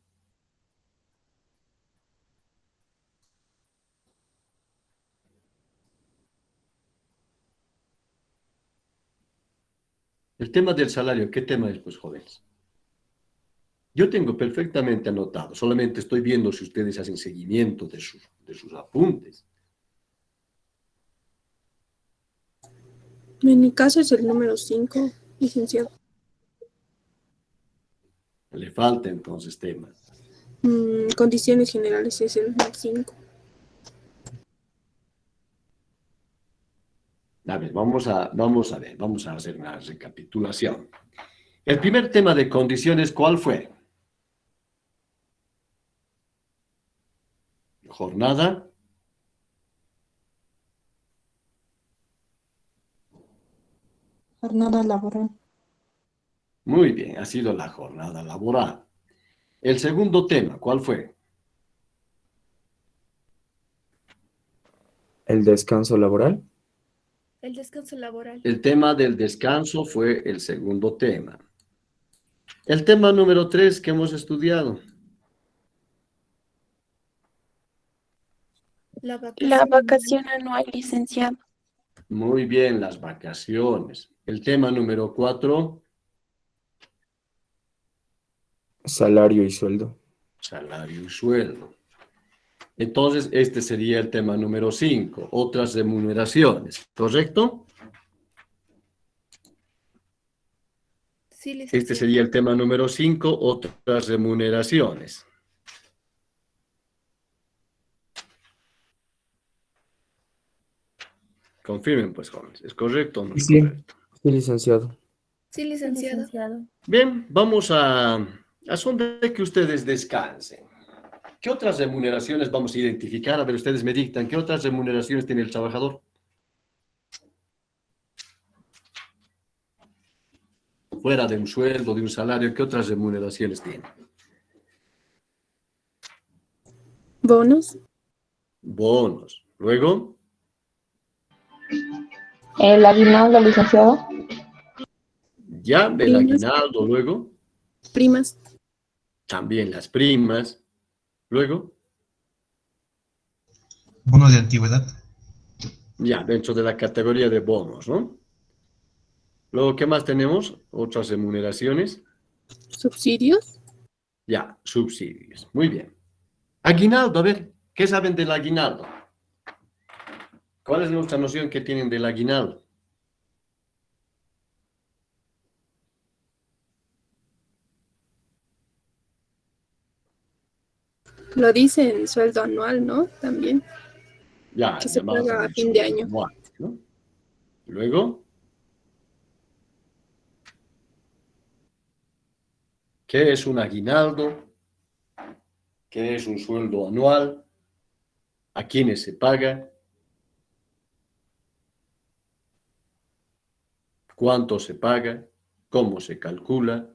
El tema del salario, ¿qué tema es, pues, jóvenes? Yo tengo perfectamente anotado, solamente estoy viendo si ustedes hacen seguimiento de sus apuntes. En mi caso es el número 5, licenciado. Le falta entonces tema. Condiciones generales es el 5. A ver, vamos a hacer una recapitulación. El primer tema de condiciones, ¿cuál fue? Jornada. Jornada laboral. Muy bien, ha sido la jornada laboral. El segundo tema, ¿cuál fue? ¿El descanso laboral? El descanso laboral. El tema del descanso fue el segundo tema. El tema número 3 que hemos estudiado. La vacación anual, licenciado. Muy bien, las vacaciones. El tema número 4, Salario y sueldo. salario y sueldo. Entonces, este sería el tema número 5, otras remuneraciones, ¿correcto? Sí, licenciado. Este sería el tema número 5, otras remuneraciones. Confirmen, pues, jóvenes. ¿Es correcto o no es Sí. correcto? Sí, licenciado. Sí, licenciado. Bien, vamos a son de que ustedes descansen. ¿Qué otras remuneraciones vamos a identificar? A ver, ustedes me dictan, ¿qué otras remuneraciones tiene el trabajador? Fuera de un sueldo, de un salario, ¿qué otras remuneraciones tiene? Bonos, Bonos. Luego, El aguinaldo, licenciado. ya, el Primas. aguinaldo. Luego, primas, también las primas. Luego, Bono de antigüedad. Ya, dentro de la categoría de bonos, ¿no? Luego, ¿qué más tenemos? Otras remuneraciones. ¿Subsidios? Ya, subsidios. Muy bien. Aguinaldo, a ver, ¿qué saben del aguinaldo? ¿Cuál es nuestra noción que tienen del aguinaldo? Lo dicen sueldo anual, ¿no? También, Ya, que se llamados paga a el fin de sueldo año. anual, ¿no? Luego, ¿qué es un aguinaldo? ¿Qué es un sueldo anual? ¿A quiénes se paga? ¿Cuánto se paga? ¿Cómo se calcula?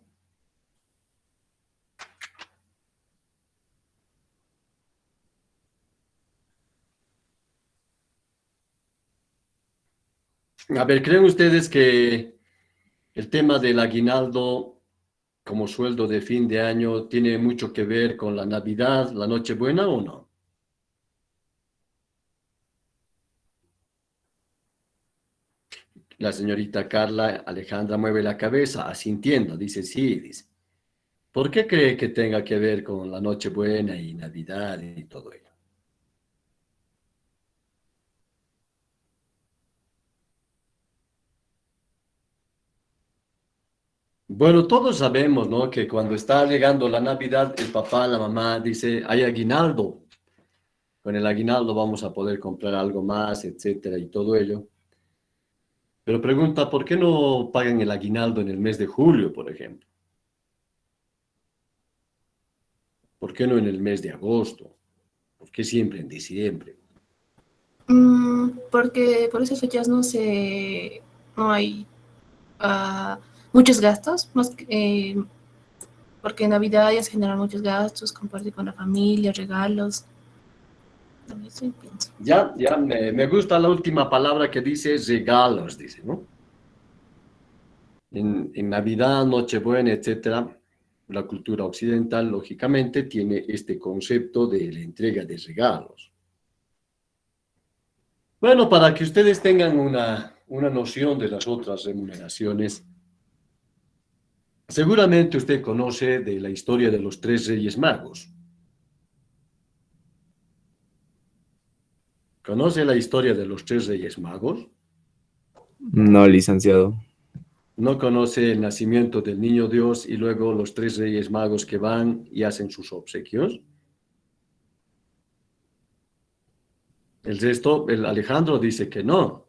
A ver, ¿creen ustedes que el tema del aguinaldo como sueldo de fin de año tiene mucho que ver con la Navidad, la Nochebuena o no? La señorita Carla Alejandra mueve la cabeza, asintiendo, dice sí, dice. ¿Por qué cree que tenga que ver con la Nochebuena y Navidad y todo ello? Bueno, todos sabemos, ¿no? Que cuando está llegando la Navidad, el papá, la mamá dice, hay aguinaldo. Con el aguinaldo vamos a poder comprar algo más, etcétera, y todo ello. Pero pregunta, ¿por qué no pagan el aguinaldo en el mes de julio, por ejemplo? ¿Por qué no en el mes de agosto? ¿Por qué siempre en diciembre? Porque por esas fechas no hay ah, muchos gastos, porque en Navidad ya se generan muchos gastos, compartir con la familia, regalos. También sí pienso. Ya, me gusta la última palabra que dice regalos, dice, ¿no? En Navidad, Nochebuena, etcétera, la cultura occidental, lógicamente, tiene este concepto de la entrega de regalos. Bueno, para que ustedes tengan una noción de las otras remuneraciones, seguramente usted conoce de la historia de los tres Reyes Magos. ¿Conoce la historia de los tres Reyes Magos? No, licenciado. ¿No conoce el nacimiento del niño Dios y luego los tres Reyes Magos que van y hacen sus obsequios? El resto, el Alejandro dice que no.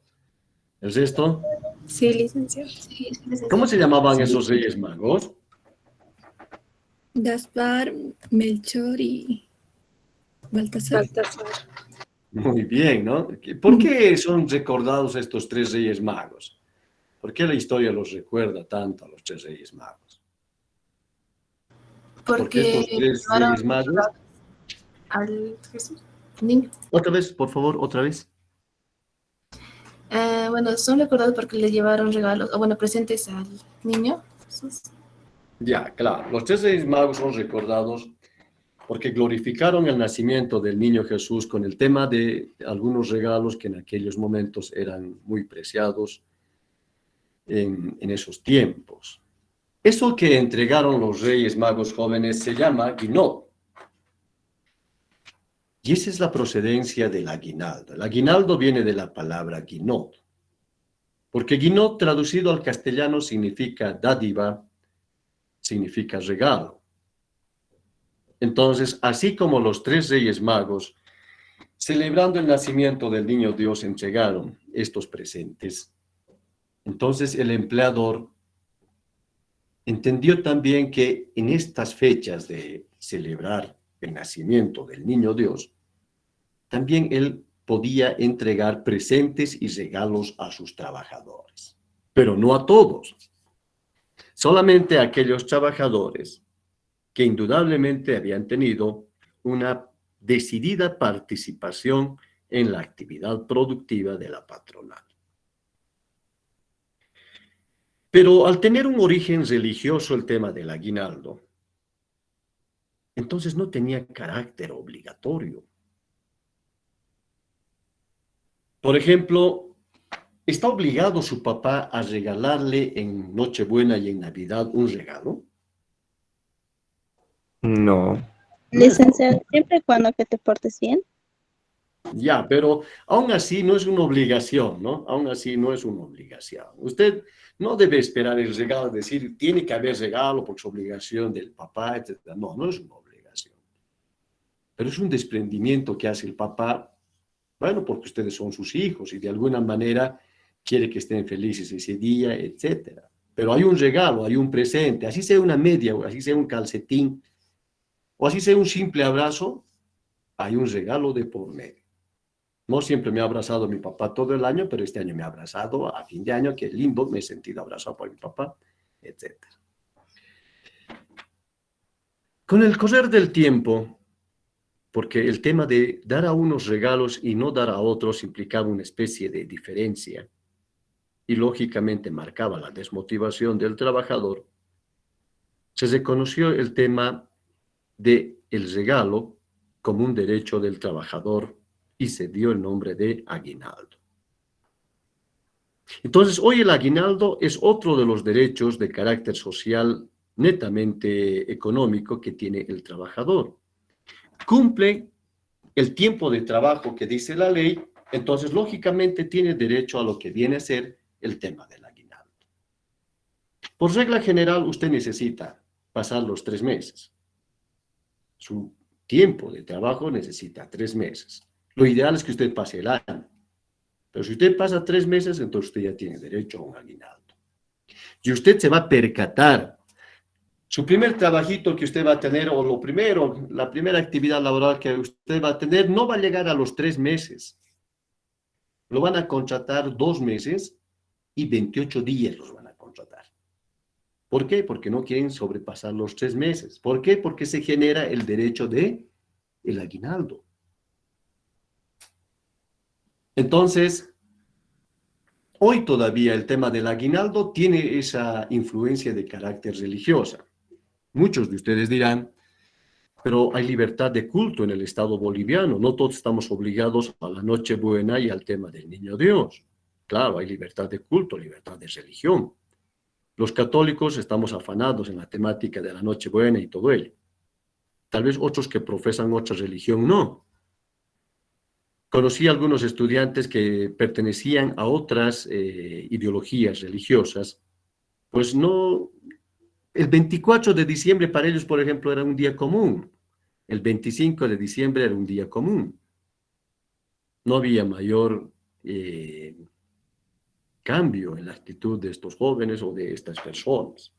El resto, Sí, licenciado. Sí, sí, ¿cómo se licenciado. llamaban esos Reyes Magos? Gaspar, Melchor y Baltasar. Baltasar. Muy bien, ¿no? ¿Por qué son recordados estos tres Reyes Magos? ¿Por qué la historia los recuerda tanto a los tres Reyes Magos? Porque estos Porque tres llevaron Reyes Magos... al Jesús, niño. Otra vez, por favor, otra vez. Bueno, son recordados porque le llevaron regalos, o bueno, presentes al niño Jesús. Ya, claro. Los tres Reyes Magos son recordados porque glorificaron el nacimiento del niño Jesús con el tema de algunos regalos que en aquellos momentos eran muy preciados en esos tiempos. Eso que entregaron los Reyes Magos jóvenes se llama guinot. Y esa es la procedencia del aguinaldo. El aguinaldo viene de la palabra guinot, porque guinot traducido al castellano significa dádiva, significa regalo. Entonces, así como los tres Reyes Magos, celebrando el nacimiento del niño Dios, entregaron estos presentes, entonces el empleador entendió también que en estas fechas de celebrar el nacimiento del niño Dios, también él podía entregar presentes y regalos a sus trabajadores, pero no a todos, solamente a aquellos trabajadores que indudablemente habían tenido una decidida participación en la actividad productiva de la patronal. Pero al tener un origen religioso el tema del aguinaldo, entonces no tenía carácter obligatorio. Por ejemplo, ¿está obligado su papá a regalarle en Nochebuena y en Navidad un regalo? No. Licenciado, siempre y cuando que te portes bien. Ya, pero aún así no es una obligación, ¿no? Aún así no es una obligación. Usted no debe esperar el regalo, decir, tiene que haber regalo porque es obligación del papá, etc. No, no es una obligación. Pero es un desprendimiento que hace el papá, bueno, porque ustedes son sus hijos y de alguna manera quiere que estén felices ese día, etc. Pero hay un regalo, hay un presente, así sea una media, o así sea un calcetín, o así sea un simple abrazo, hay un regalo de por medio. No siempre me ha abrazado mi papá todo el año, pero este año me ha abrazado a fin de año, qué lindo, me he sentido abrazado por mi papá, etc. Con el correr del tiempo, porque el tema de dar a unos regalos y no dar a otros implicaba una especie de diferencia y lógicamente marcaba la desmotivación del trabajador, se reconoció el tema del regalo como un derecho del trabajador y se dio el nombre de aguinaldo. Entonces, hoy el aguinaldo es otro de los derechos de carácter social netamente económico que tiene el trabajador. Cumple el tiempo de trabajo que dice la ley, entonces lógicamente tiene derecho a lo que viene a ser el tema del aguinaldo. Por regla general, usted necesita pasar los 3 meses. Su tiempo de trabajo necesita 3 meses. Lo ideal es que usted pase el año. Pero si usted pasa 3 meses, entonces usted ya tiene derecho a un aguinaldo. Y usted se va a percatar. Su primer trabajito que usted va a tener, o la primera actividad laboral que usted va a tener, no va a llegar a los 3 meses. Lo van a contratar 2 meses y 28 días los van a contratar. ¿Por qué? Porque no quieren sobrepasar los 3 meses. ¿Por qué? Porque se genera el derecho de el aguinaldo. Entonces, hoy todavía el tema del aguinaldo tiene esa influencia de carácter religiosa. Muchos de ustedes dirán, pero hay libertad de culto en el Estado boliviano. No todos estamos obligados a la Nochebuena y al tema del Niño Dios. Claro, hay libertad de culto, libertad de religión. Los católicos estamos afanados en la temática de la Nochebuena y todo ello. Tal vez otros que profesan otra religión no. Conocí a algunos estudiantes que pertenecían a otras ideologías religiosas, pues no, el 24 de diciembre para ellos, por ejemplo, era un día común, el 25 de diciembre era un día común. No había mayor cambio en la actitud de estos jóvenes o de estas personas.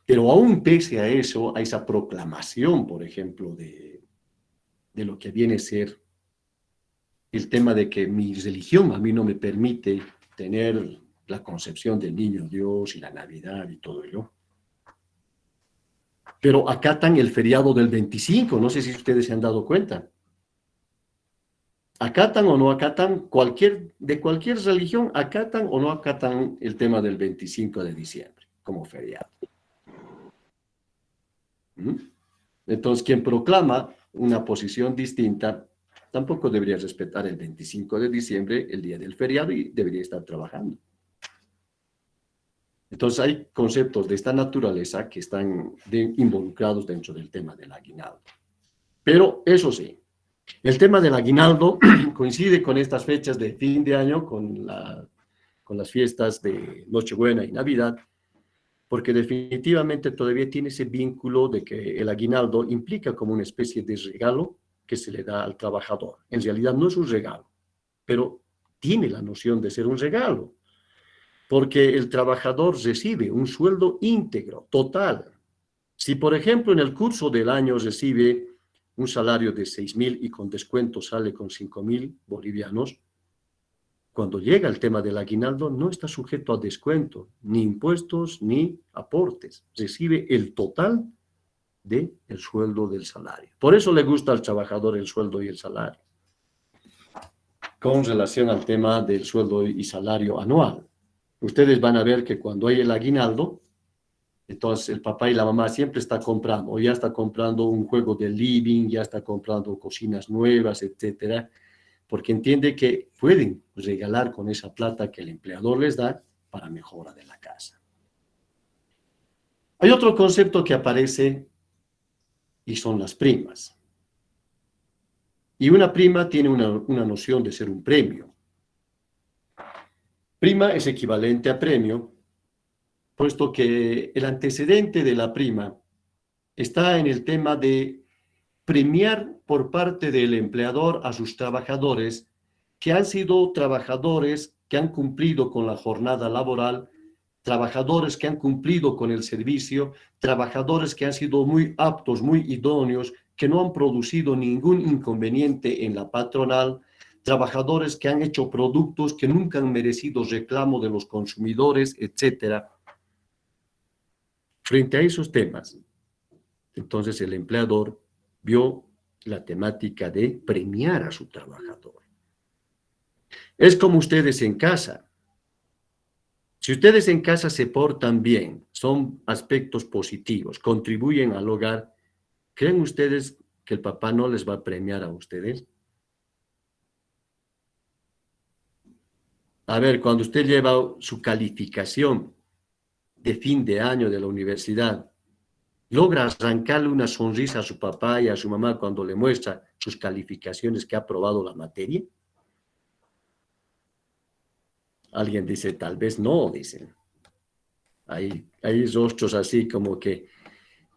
Pero aún pese a eso, a esa proclamación, por ejemplo, de lo que viene a ser el tema de que mi religión a mí no me permite tener la concepción del niño Dios y la Navidad y todo ello. Pero acatan el feriado del 25, no sé si ustedes se han dado cuenta. ¿Acatan o no acatan de cualquier religión, acatan o no acatan el tema del 25 de diciembre como feriado? Entonces, quien proclama una posición distinta tampoco debería respetar el 25 de diciembre, el día del feriado, y debería estar trabajando. Entonces, hay conceptos de esta naturaleza que están involucrados dentro del tema del aguinaldo. Pero, eso sí, el tema del aguinaldo coincide con estas fechas de fin de año, con las fiestas de Nochebuena y Navidad, porque definitivamente todavía tiene ese vínculo de que el aguinaldo implica como una especie de regalo que se le da al trabajador. En realidad no es un regalo, pero tiene la noción de ser un regalo, porque el trabajador recibe un sueldo íntegro, total. Si, por ejemplo, en el curso del año recibe un salario de 6.000 y con descuento sale con 5.000 bolivianos, cuando llega el tema del aguinaldo no está sujeto a descuento, ni impuestos, ni aportes. Recibe el total del sueldo del salario. Por eso le gusta al trabajador el sueldo y el salario. Con relación al tema del sueldo y salario anual, ustedes van a ver que cuando hay el aguinaldo, entonces el papá y la mamá siempre está comprando, o ya está comprando un juego de living, ya está comprando cocinas nuevas, etcétera, porque entiende que pueden regalar con esa plata que el empleador les da para mejora de la casa. Hay otro concepto que aparece y son las primas. Y una prima tiene una noción de ser un premio. Prima es equivalente a premio, puesto que el antecedente de la prima está en el tema de premiar por parte del empleador a sus trabajadores que han sido trabajadores que han cumplido con la jornada laboral, trabajadores que han cumplido con el servicio, trabajadores que han sido muy aptos, muy idóneos, que no han producido ningún inconveniente en la patronal, trabajadores que han hecho productos que nunca han merecido reclamo de los consumidores, etc. Frente a esos temas, entonces el empleador vio la temática de premiar a su trabajador. Es como ustedes en casa. Si ustedes en casa se portan bien, son aspectos positivos, contribuyen al hogar, ¿creen ustedes que el papá no les va a premiar a ustedes? A ver, cuando usted lleva su calificación de fin de año de la universidad, ¿logra arrancarle una sonrisa a su papá y a su mamá cuando le muestra sus calificaciones que ha aprobado la materia? Alguien dice, tal vez no, dicen. Hay rostros así como que,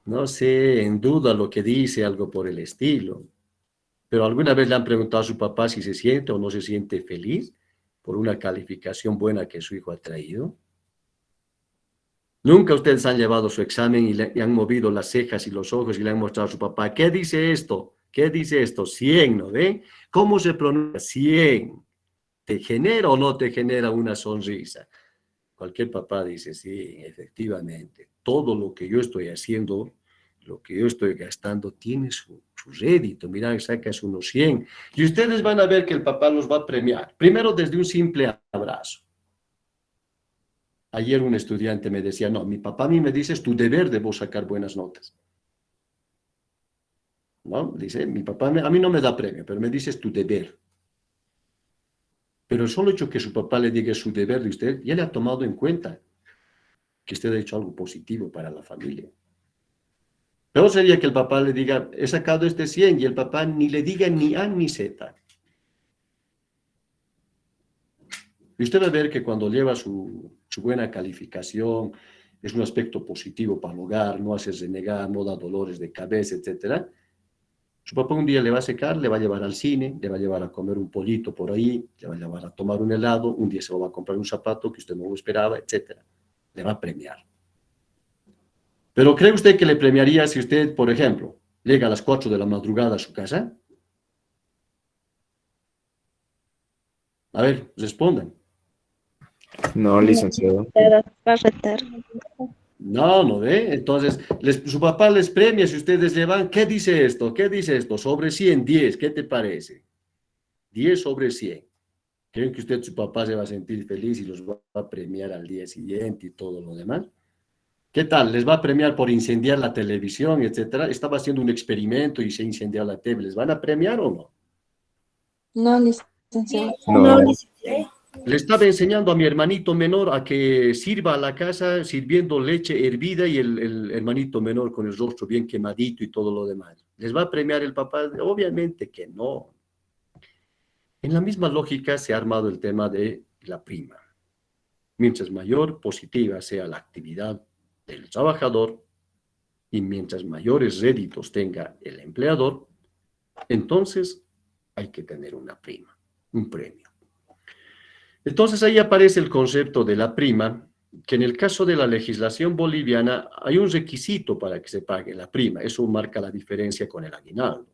no sé, en duda lo que dice, algo por el estilo. Pero ¿alguna vez le han preguntado a su papá si se siente o no se siente feliz por una calificación buena que su hijo ha traído? Nunca ustedes han llevado su examen y han movido las cejas y los ojos y le han mostrado a su papá, ¿qué dice esto? ¿Qué dice esto? 100, ¿no ve? ¿Cómo se pronuncia? 100. ¿Te genera o no te genera una sonrisa? Cualquier papá dice, sí, efectivamente, todo lo que yo estoy haciendo, lo que yo estoy gastando, tiene su rédito. Mirá, sacas unos 100. Y ustedes van a ver que el papá los va a premiar. Primero, desde un simple abrazo. Ayer un estudiante me decía, no, mi papá a mí me dice, es tu deber de vos sacar buenas notas. ¿No? Dice, mi papá a mí no me da premio, pero me dice, es tu deber. Pero el solo hecho que su papá le diga su deber de usted, ya le ha tomado en cuenta que usted ha hecho algo positivo para la familia. Peor sería que el papá le diga, he sacado este 100, y el papá ni le diga ni A ni Z. Y usted va a ver que cuando lleva su buena calificación, es un aspecto positivo para el hogar, no hace renegar, no da dolores de cabeza, etc. Su papá un día le va a secar, le va a llevar al cine, le va a llevar a comer un pollito por ahí, le va a llevar a tomar un helado, un día se va a comprar un zapato que usted no lo esperaba, etc. Le va a premiar. Pero ¿cree usted que le premiaría si usted, por ejemplo, llega a las 4 de la madrugada a su casa? A ver, respondan. No, licenciado. Va a retar. No, no ve. Entonces, su papá les premia si ustedes llevan. ¿Qué dice esto? ¿Qué dice esto? Sobre 100, 10. ¿Qué te parece? 10 sobre 100. ¿Creen que usted, su papá, se va a sentir feliz y los va a premiar al día siguiente y todo lo demás? ¿Qué tal? ¿Les va a premiar por incendiar la televisión, etcétera? Estaba haciendo un experimento y se incendió la tele. ¿Les van a premiar o no? No, licenciado. No. Le estaba enseñando a mi hermanito menor a que sirva a la casa sirviendo leche hervida y el hermanito menor con el rostro bien quemadito y todo lo demás. ¿Les va a premiar el papá? Obviamente que no. En la misma lógica se ha armado el tema de la prima. Mientras mayor positiva sea la actividad del trabajador y mientras mayores réditos tenga el empleador, entonces hay que tener una prima, un premio. Entonces ahí aparece el concepto de la prima, que en el caso de la legislación boliviana hay un requisito para que se pague la prima. Eso marca la diferencia con el aguinaldo.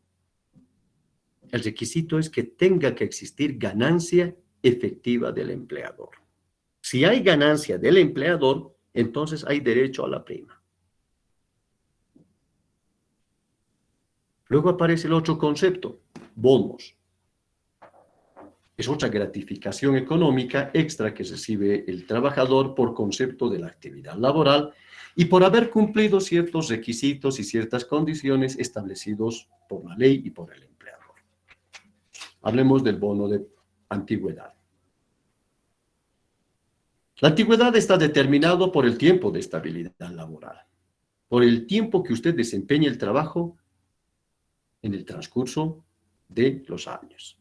El requisito es que tenga que existir ganancia efectiva del empleador. Si hay ganancia del empleador, entonces hay derecho a la prima. Luego aparece el otro concepto, bonos. Es otra gratificación económica extra que recibe el trabajador por concepto de la actividad laboral y por haber cumplido ciertos requisitos y ciertas condiciones establecidos por la ley y por el empleador. Hablemos del bono de antigüedad. La antigüedad está determinado por el tiempo de estabilidad laboral, por el tiempo que usted desempeña el trabajo en el transcurso de los años.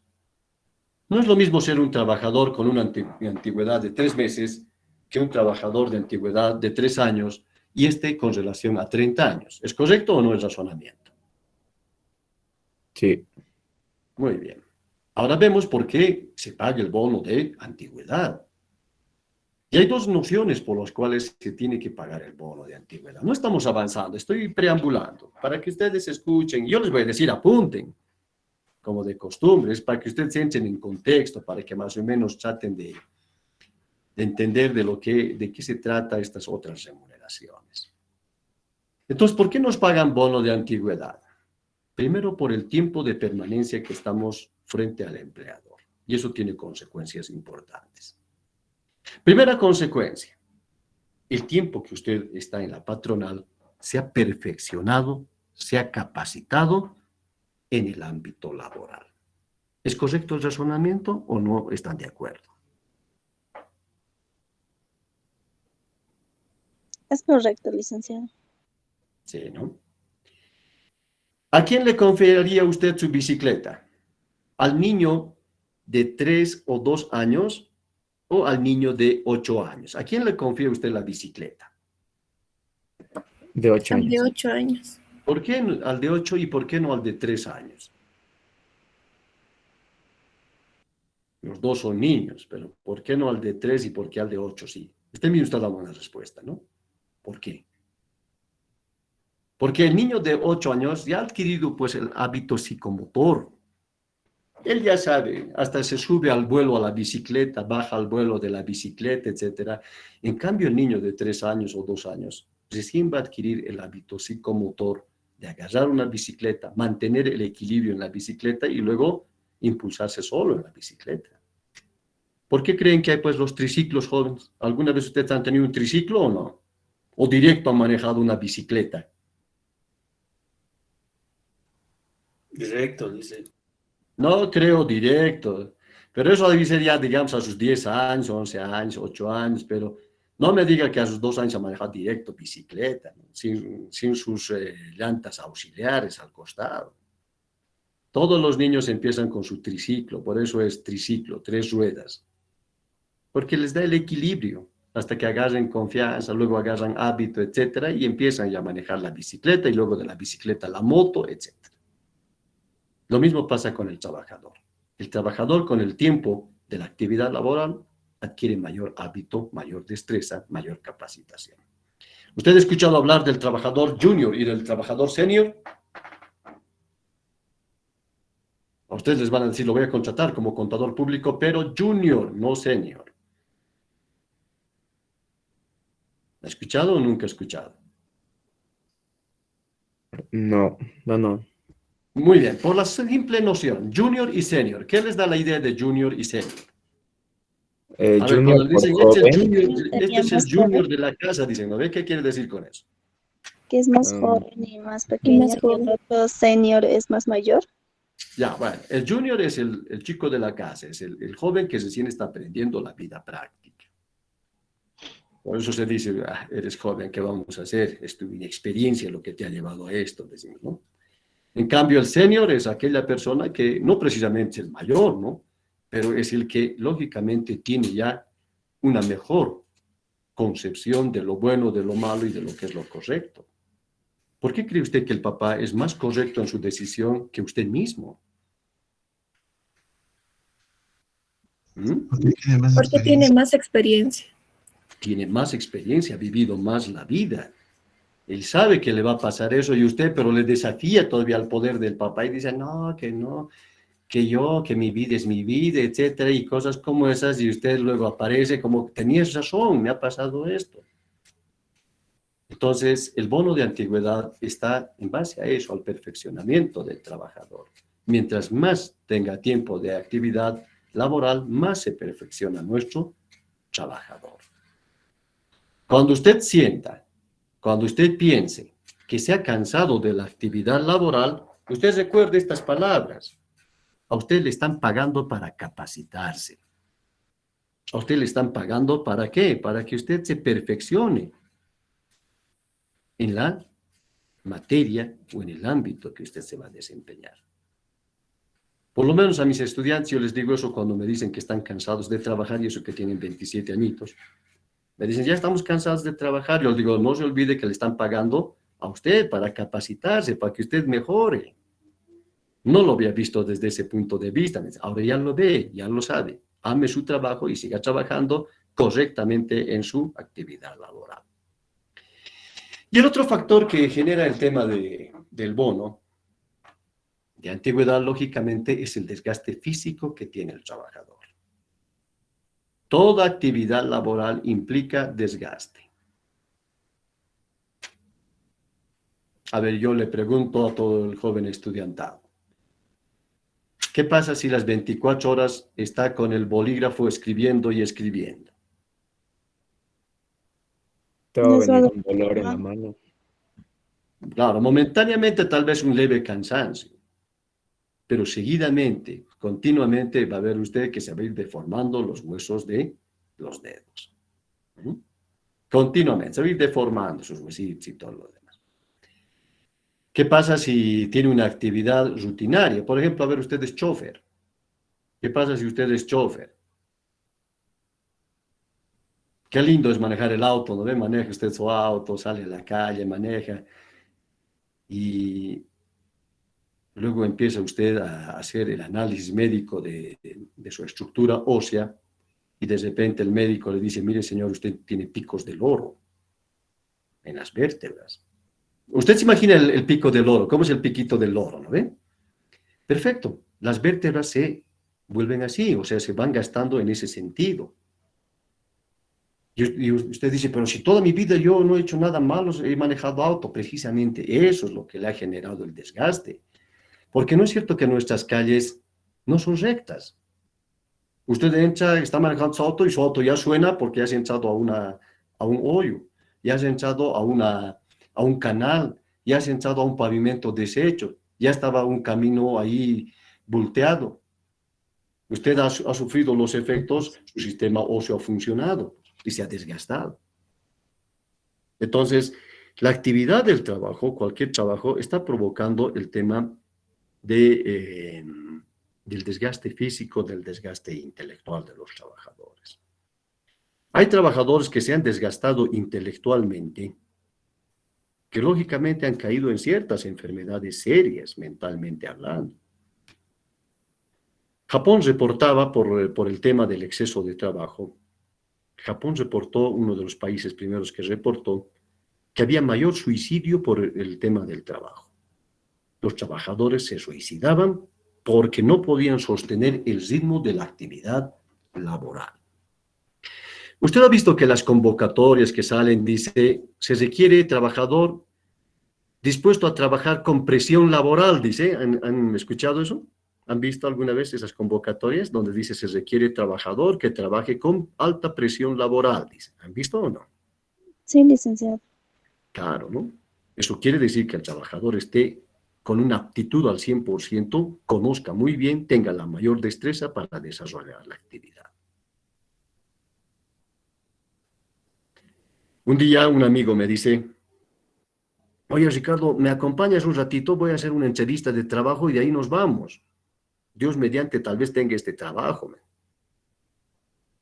No es lo mismo ser un trabajador con una antigüedad de 3 meses que un trabajador de antigüedad de 3 años y con relación a 30 años. ¿Es correcto o no el razonamiento? Sí. Muy bien. Ahora vemos por qué se paga el bono de antigüedad. Y hay 2 nociones por las cuales se tiene que pagar el bono de antigüedad. No estamos avanzando, estoy preambulando para que ustedes escuchen. Yo les voy a decir, apunten, como de costumbre, es para que ustedes entren en contexto, para que más o menos traten de entender de qué se trata estas otras remuneraciones. Entonces, ¿por qué nos pagan bono de antigüedad? Primero, por el tiempo de permanencia que estamos frente al empleador. Y eso tiene consecuencias importantes. Primera consecuencia, el tiempo que usted está en la patronal se ha perfeccionado, se ha capacitado en el ámbito laboral. ¿Es correcto el razonamiento o no están de acuerdo? Es correcto, licenciado. Sí, ¿no? ¿A quién le confiaría usted su bicicleta? ¿Al niño de 3 o 2 años o al niño de 8 años? ¿A quién le confía usted la bicicleta? De 8 Al años. de 8 años. ¿Por qué al de 8 y por qué no al de 3 años? Los 2 son niños, pero ¿por qué no al de 3 y por qué al de 8 sí? Usted mismo está dando una respuesta, ¿no? ¿Por qué? Porque el niño de 8 años ya ha adquirido pues el hábito psicomotor. Él ya sabe, hasta se sube al vuelo a la bicicleta, baja al vuelo de la bicicleta, etc. En cambio, el niño de 3 años o 2 años recién va a adquirir el hábito psicomotor de agarrar una bicicleta, mantener el equilibrio en la bicicleta y luego impulsarse solo en la bicicleta. ¿Por qué creen que hay pues los triciclos jóvenes? ¿Alguna vez ustedes han tenido un triciclo o no? ¿O directo han manejado una bicicleta? Directo, dice. No creo directo, pero eso debe ser ya, digamos, a sus 10 años, 11 años, 8 años, pero no me diga que a sus 2 años ha manejado directo bicicleta, ¿no? sin sus llantas auxiliares al costado. Todos los niños empiezan con su triciclo, por eso es triciclo, 3 ruedas, porque les da el equilibrio hasta que agarren confianza, luego agarran hábito, etcétera, y empiezan ya a manejar la bicicleta y luego de la bicicleta la moto, etcétera. Lo mismo pasa con el trabajador. El trabajador con el tiempo de la actividad laboral adquiere mayor hábito, mayor destreza, mayor capacitación. ¿Usted ha escuchado hablar del trabajador junior y del trabajador senior? A ustedes les van a decir, lo voy a contratar como contador público, pero junior, no senior. ¿Ha escuchado o nunca ha escuchado? No. Muy bien, por la simple noción, junior y senior. ¿Qué les da la idea de junior y senior? A ver, Junior cuando dicen, por este joven. es el junior de la casa, dicen, ¿no ve qué quiere decir con eso? Que es más joven y más pequeño, y el otro senior es más mayor. Ya, bueno, el junior es el chico de la casa, es el joven que recién está aprendiendo la vida práctica. Por eso se dice, eres joven, ¿qué vamos a hacer? Es tu inexperiencia lo que te ha llevado a esto, decimos, ¿no? En cambio, el senior es aquella persona que no precisamente es el mayor, ¿no? Pero es el que lógicamente tiene ya una mejor concepción de lo bueno, de lo malo y de lo que es lo correcto. ¿Por qué cree usted que el papá es más correcto en su decisión que usted mismo? Porque tiene más experiencia. Tiene más experiencia, ha vivido más la vida. Él sabe que le va a pasar eso y usted, pero le desafía todavía al poder del papá y dice, no, que mi vida es mi vida, etcétera, y cosas como esas, y usted luego aparece como, tenías razón, me ha pasado esto. Entonces, el bono de antigüedad está en base a eso, al perfeccionamiento del trabajador. Mientras más tenga tiempo de actividad laboral, más se perfecciona nuestro trabajador. Cuando usted piense que se ha cansado de la actividad laboral, usted recuerde estas palabras. A usted le están pagando para capacitarse. A usted le están pagando ¿para qué? Para que usted se perfeccione en la materia o en el ámbito que usted se va a desempeñar. Por lo menos a mis estudiantes yo les digo eso cuando me dicen que están cansados de trabajar y eso que tienen 27 añitos. Me dicen, ya estamos cansados de trabajar. Yo les digo, no se olvide que le están pagando a usted para capacitarse, para que usted mejore. No lo había visto desde ese punto de vista. Ahora ya lo ve, ya lo sabe. Ame su trabajo y siga trabajando correctamente en su actividad laboral. Y el otro factor que genera el tema del bono de antigüedad, lógicamente, es el desgaste físico que tiene el trabajador. Toda actividad laboral implica desgaste. A ver, yo le pregunto a todo el joven estudiantado, ¿qué pasa si las 24 horas está con el bolígrafo escribiendo y escribiendo? Te va a venir un dolor en la mano. Claro, momentáneamente tal vez un leve cansancio, pero seguidamente, continuamente va a ver usted que se va a ir deformando los huesos de los dedos. Continuamente, se va a ir deformando sus huesitos y todo lo demás. ¿Qué pasa si tiene una actividad rutinaria? Por ejemplo, a ver, usted es chofer. ¿Qué pasa si usted es chofer? Qué lindo es manejar el auto, ¿no ve? Maneja usted su auto, sale a la calle, maneja y luego empieza usted a hacer el análisis médico de su estructura ósea y de repente el médico le dice, mire señor, usted tiene picos de loro en las vértebras. Usted se imagina el pico del loro, ¿cómo es el piquito del loro, no ve? Perfecto, las vértebras se vuelven así, o sea, se van gastando en ese sentido. Y usted dice, pero si toda mi vida yo no he hecho nada malo, he manejado auto, precisamente eso es lo que le ha generado el desgaste. Porque no es cierto que nuestras calles no son rectas. Usted entra, está manejando su auto y su auto ya suena porque ya se ha entrado a un hoyo, ya se ha entrado a un canal, ya se ha entrado a un pavimento deshecho, ya estaba un camino ahí volteado. Usted ha sufrido los efectos, su sistema óseo ha funcionado y se ha desgastado. Entonces, la actividad del trabajo, cualquier trabajo, está provocando el tema del desgaste físico, del desgaste intelectual de los trabajadores. Hay trabajadores que se han desgastado intelectualmente, que lógicamente han caído en ciertas enfermedades serias, mentalmente hablando. Japón reportaba por el tema del exceso de trabajo. Japón reportó, uno de los países primeros que reportó, que había mayor suicidio por el tema del trabajo. Los trabajadores se suicidaban porque no podían sostener el ritmo de la actividad laboral. Usted ha visto que las convocatorias que salen dice, se requiere trabajador dispuesto a trabajar con presión laboral, dice. ¿Han escuchado eso? ¿Han visto alguna vez esas convocatorias donde dice se requiere trabajador que trabaje con alta presión laboral? Dice. ¿Han visto o no? Sí, licenciado. Claro, ¿no? Eso quiere decir que el trabajador esté con una aptitud al 100%, conozca muy bien, tenga la mayor destreza para desarrollar la actividad. Un día un amigo me dice, oye Ricardo, ¿me acompañas un ratito? Voy a hacer una entrevista de trabajo y de ahí nos vamos. Dios mediante tal vez tenga este trabajo.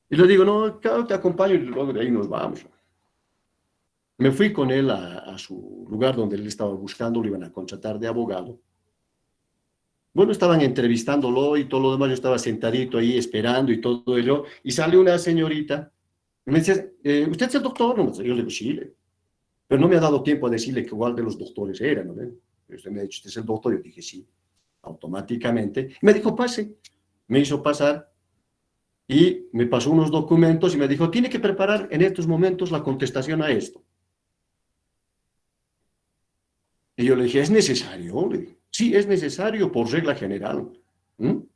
Y le digo, no, claro, te acompaño y luego de ahí nos vamos. Me fui con él a su lugar donde él estaba buscando, lo iban a contratar de abogado. Bueno, estaban entrevistándolo y todo lo demás, yo estaba sentadito ahí esperando y todo ello, y sale una señorita, y me dice, ¿usted es el doctor? No, yo le digo, sí, pero no me ha dado tiempo a decirle cuál de los doctores era, ¿no? Usted me ha dicho, ¿usted es el doctor? Yo dije, sí, automáticamente. Y me dijo, pase. Me hizo pasar y me pasó unos documentos y me dijo, tiene que preparar en estos momentos la contestación a esto. Y yo le dije, ¿es necesario? Le dije, sí, es necesario por regla general.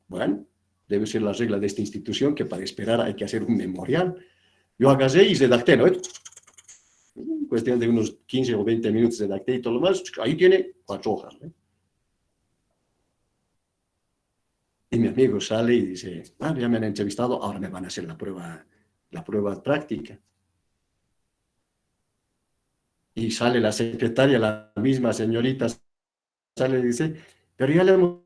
Bueno, debe ser la regla de esta institución que para esperar hay que hacer un memorial. Yo agarré y redacté, ¿no? En cuestión de unos 15 o 20 minutos redacté y todo lo más. Ahí tiene 4 hojas, ¿no? Y mi amigo sale y dice, ah, ya me han entrevistado, ahora me van a hacer la prueba práctica. Y sale la secretaria, la misma señorita, sale y dice, pero ya le hemos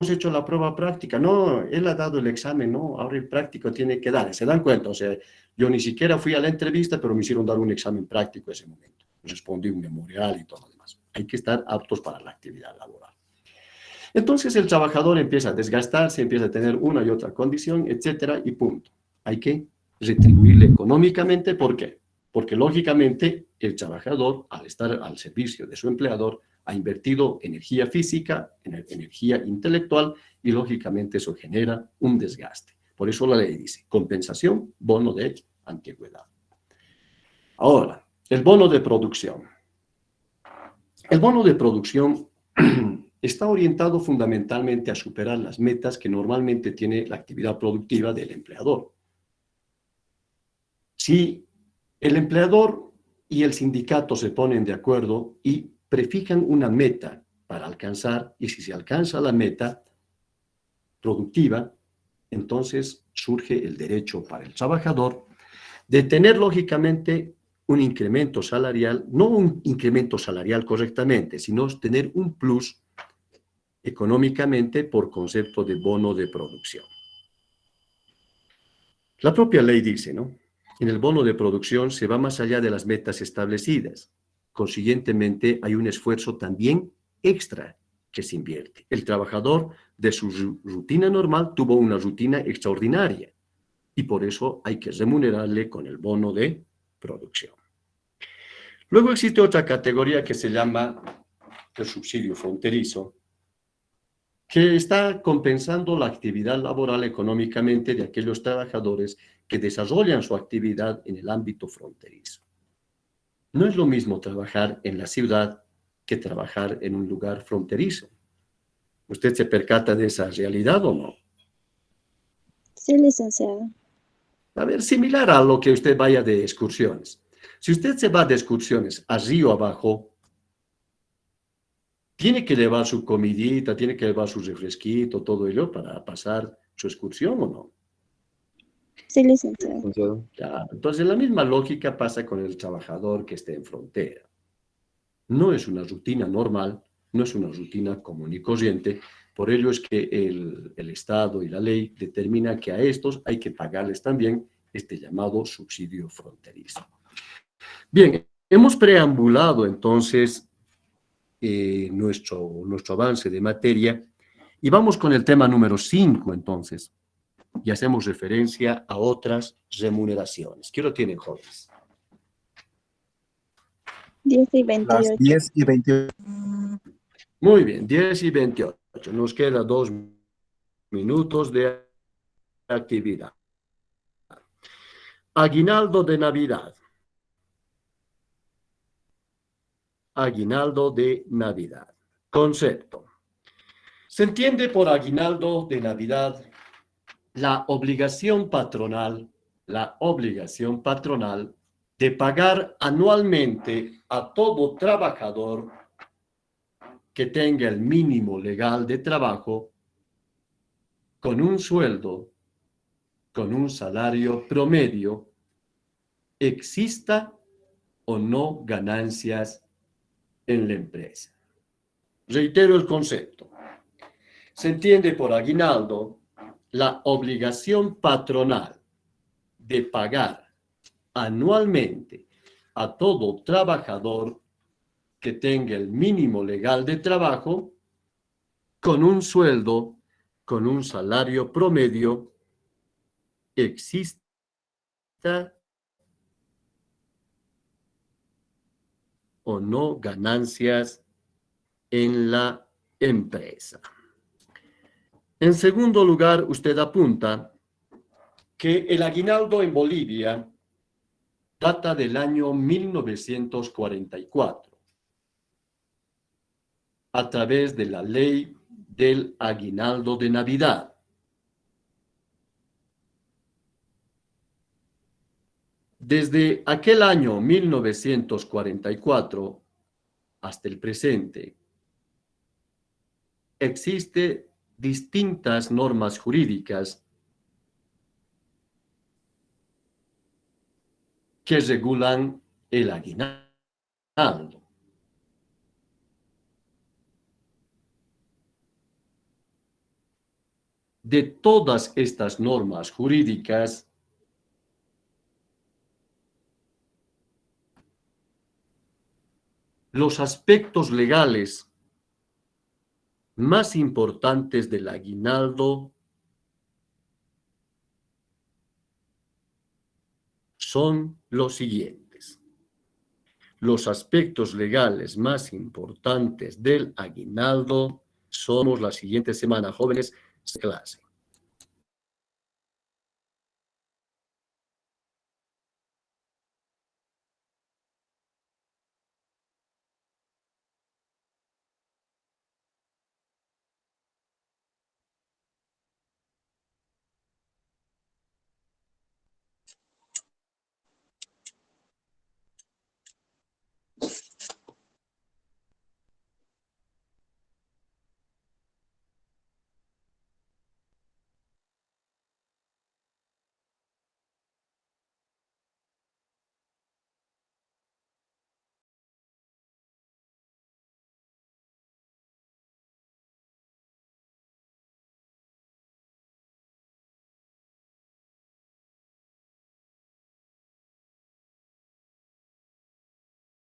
hecho la prueba práctica. No, él ha dado el examen, no, ahora el práctico tiene que dar. ¿Se dan cuenta? O sea, yo ni siquiera fui a la entrevista, pero me hicieron dar un examen práctico ese momento. Respondí un memorial y todo lo demás. Hay que estar aptos para la actividad laboral. Entonces el trabajador empieza a desgastarse, empieza a tener una y otra condición, etcétera, y punto. Hay que retribuirle económicamente. ¿Por qué? Porque lógicamente el trabajador, al estar al servicio de su empleador, ha invertido energía física, energía intelectual, y lógicamente eso genera un desgaste. Por eso la ley dice, compensación, bono de antigüedad. Ahora, el bono de producción. El bono de producción está orientado fundamentalmente a superar las metas que normalmente tiene la actividad productiva del empleador. Si el empleador y el sindicato se ponen de acuerdo y prefijan una meta para alcanzar, y si se alcanza la meta productiva, entonces surge el derecho para el trabajador de tener lógicamente un incremento salarial, no un incremento salarial correctamente, sino tener un plus económicamente por concepto de bono de producción. La propia ley dice, ¿no? En el bono de producción se va más allá de las metas establecidas. Consiguientemente, hay un esfuerzo también extra que se invierte. El trabajador de su rutina normal tuvo una rutina extraordinaria y por eso hay que remunerarle con el bono de producción. Luego existe otra categoría que se llama el subsidio fronterizo, que está compensando la actividad laboral económicamente de aquellos trabajadores que desarrollan su actividad en el ámbito fronterizo. No es lo mismo trabajar en la ciudad que trabajar en un lugar fronterizo. ¿Usted se percata de esa realidad o no? Sí, licenciado. A ver, similar a lo que usted vaya de excursiones. Si usted se va de excursiones a río abajo, tiene que llevar su comidita, tiene que llevar su refresquito, todo ello para pasar su excursión, ¿o no? Sí, licenciado. Licenciado. Claro. Entonces, la misma lógica pasa con el trabajador que esté en frontera. No es una rutina normal, no es una rutina común y corriente. Por ello es que el Estado y la ley determina que a estos hay que pagarles también este llamado subsidio fronterizo. Bien, hemos preambulado entonces nuestro avance de materia y vamos con el tema número 5 entonces. Y hacemos referencia a otras remuneraciones. ¿Qué lo tienen, jóvenes? 10 y 28. Las 10 y 28. Muy bien, 10 y 28. Nos queda 2 minutos de actividad. Aguinaldo de Navidad. Aguinaldo de Navidad. Concepto. Se entiende por aguinaldo de Navidad la obligación patronal de pagar anualmente a todo trabajador que tenga el mínimo legal de trabajo con un sueldo, con un salario promedio, exista o no ganancias en la empresa. Reitero el concepto. Se entiende por aguinaldo la obligación patronal de pagar anualmente a todo trabajador que tenga el mínimo legal de trabajo con un sueldo, con un salario promedio, exista o no ganancias en la empresa. En segundo lugar, usted apunta que el aguinaldo en Bolivia data del año 1944 a través de la ley del aguinaldo de Navidad. Desde aquel año 1944 hasta el presente, existe distintas normas jurídicas que regulan el aguinaldo. De todas estas normas jurídicas, los aspectos legales más importantes del aguinaldo son los siguientes. Los aspectos legales más importantes del aguinaldo somos la siguiente semana, jóvenes, clase.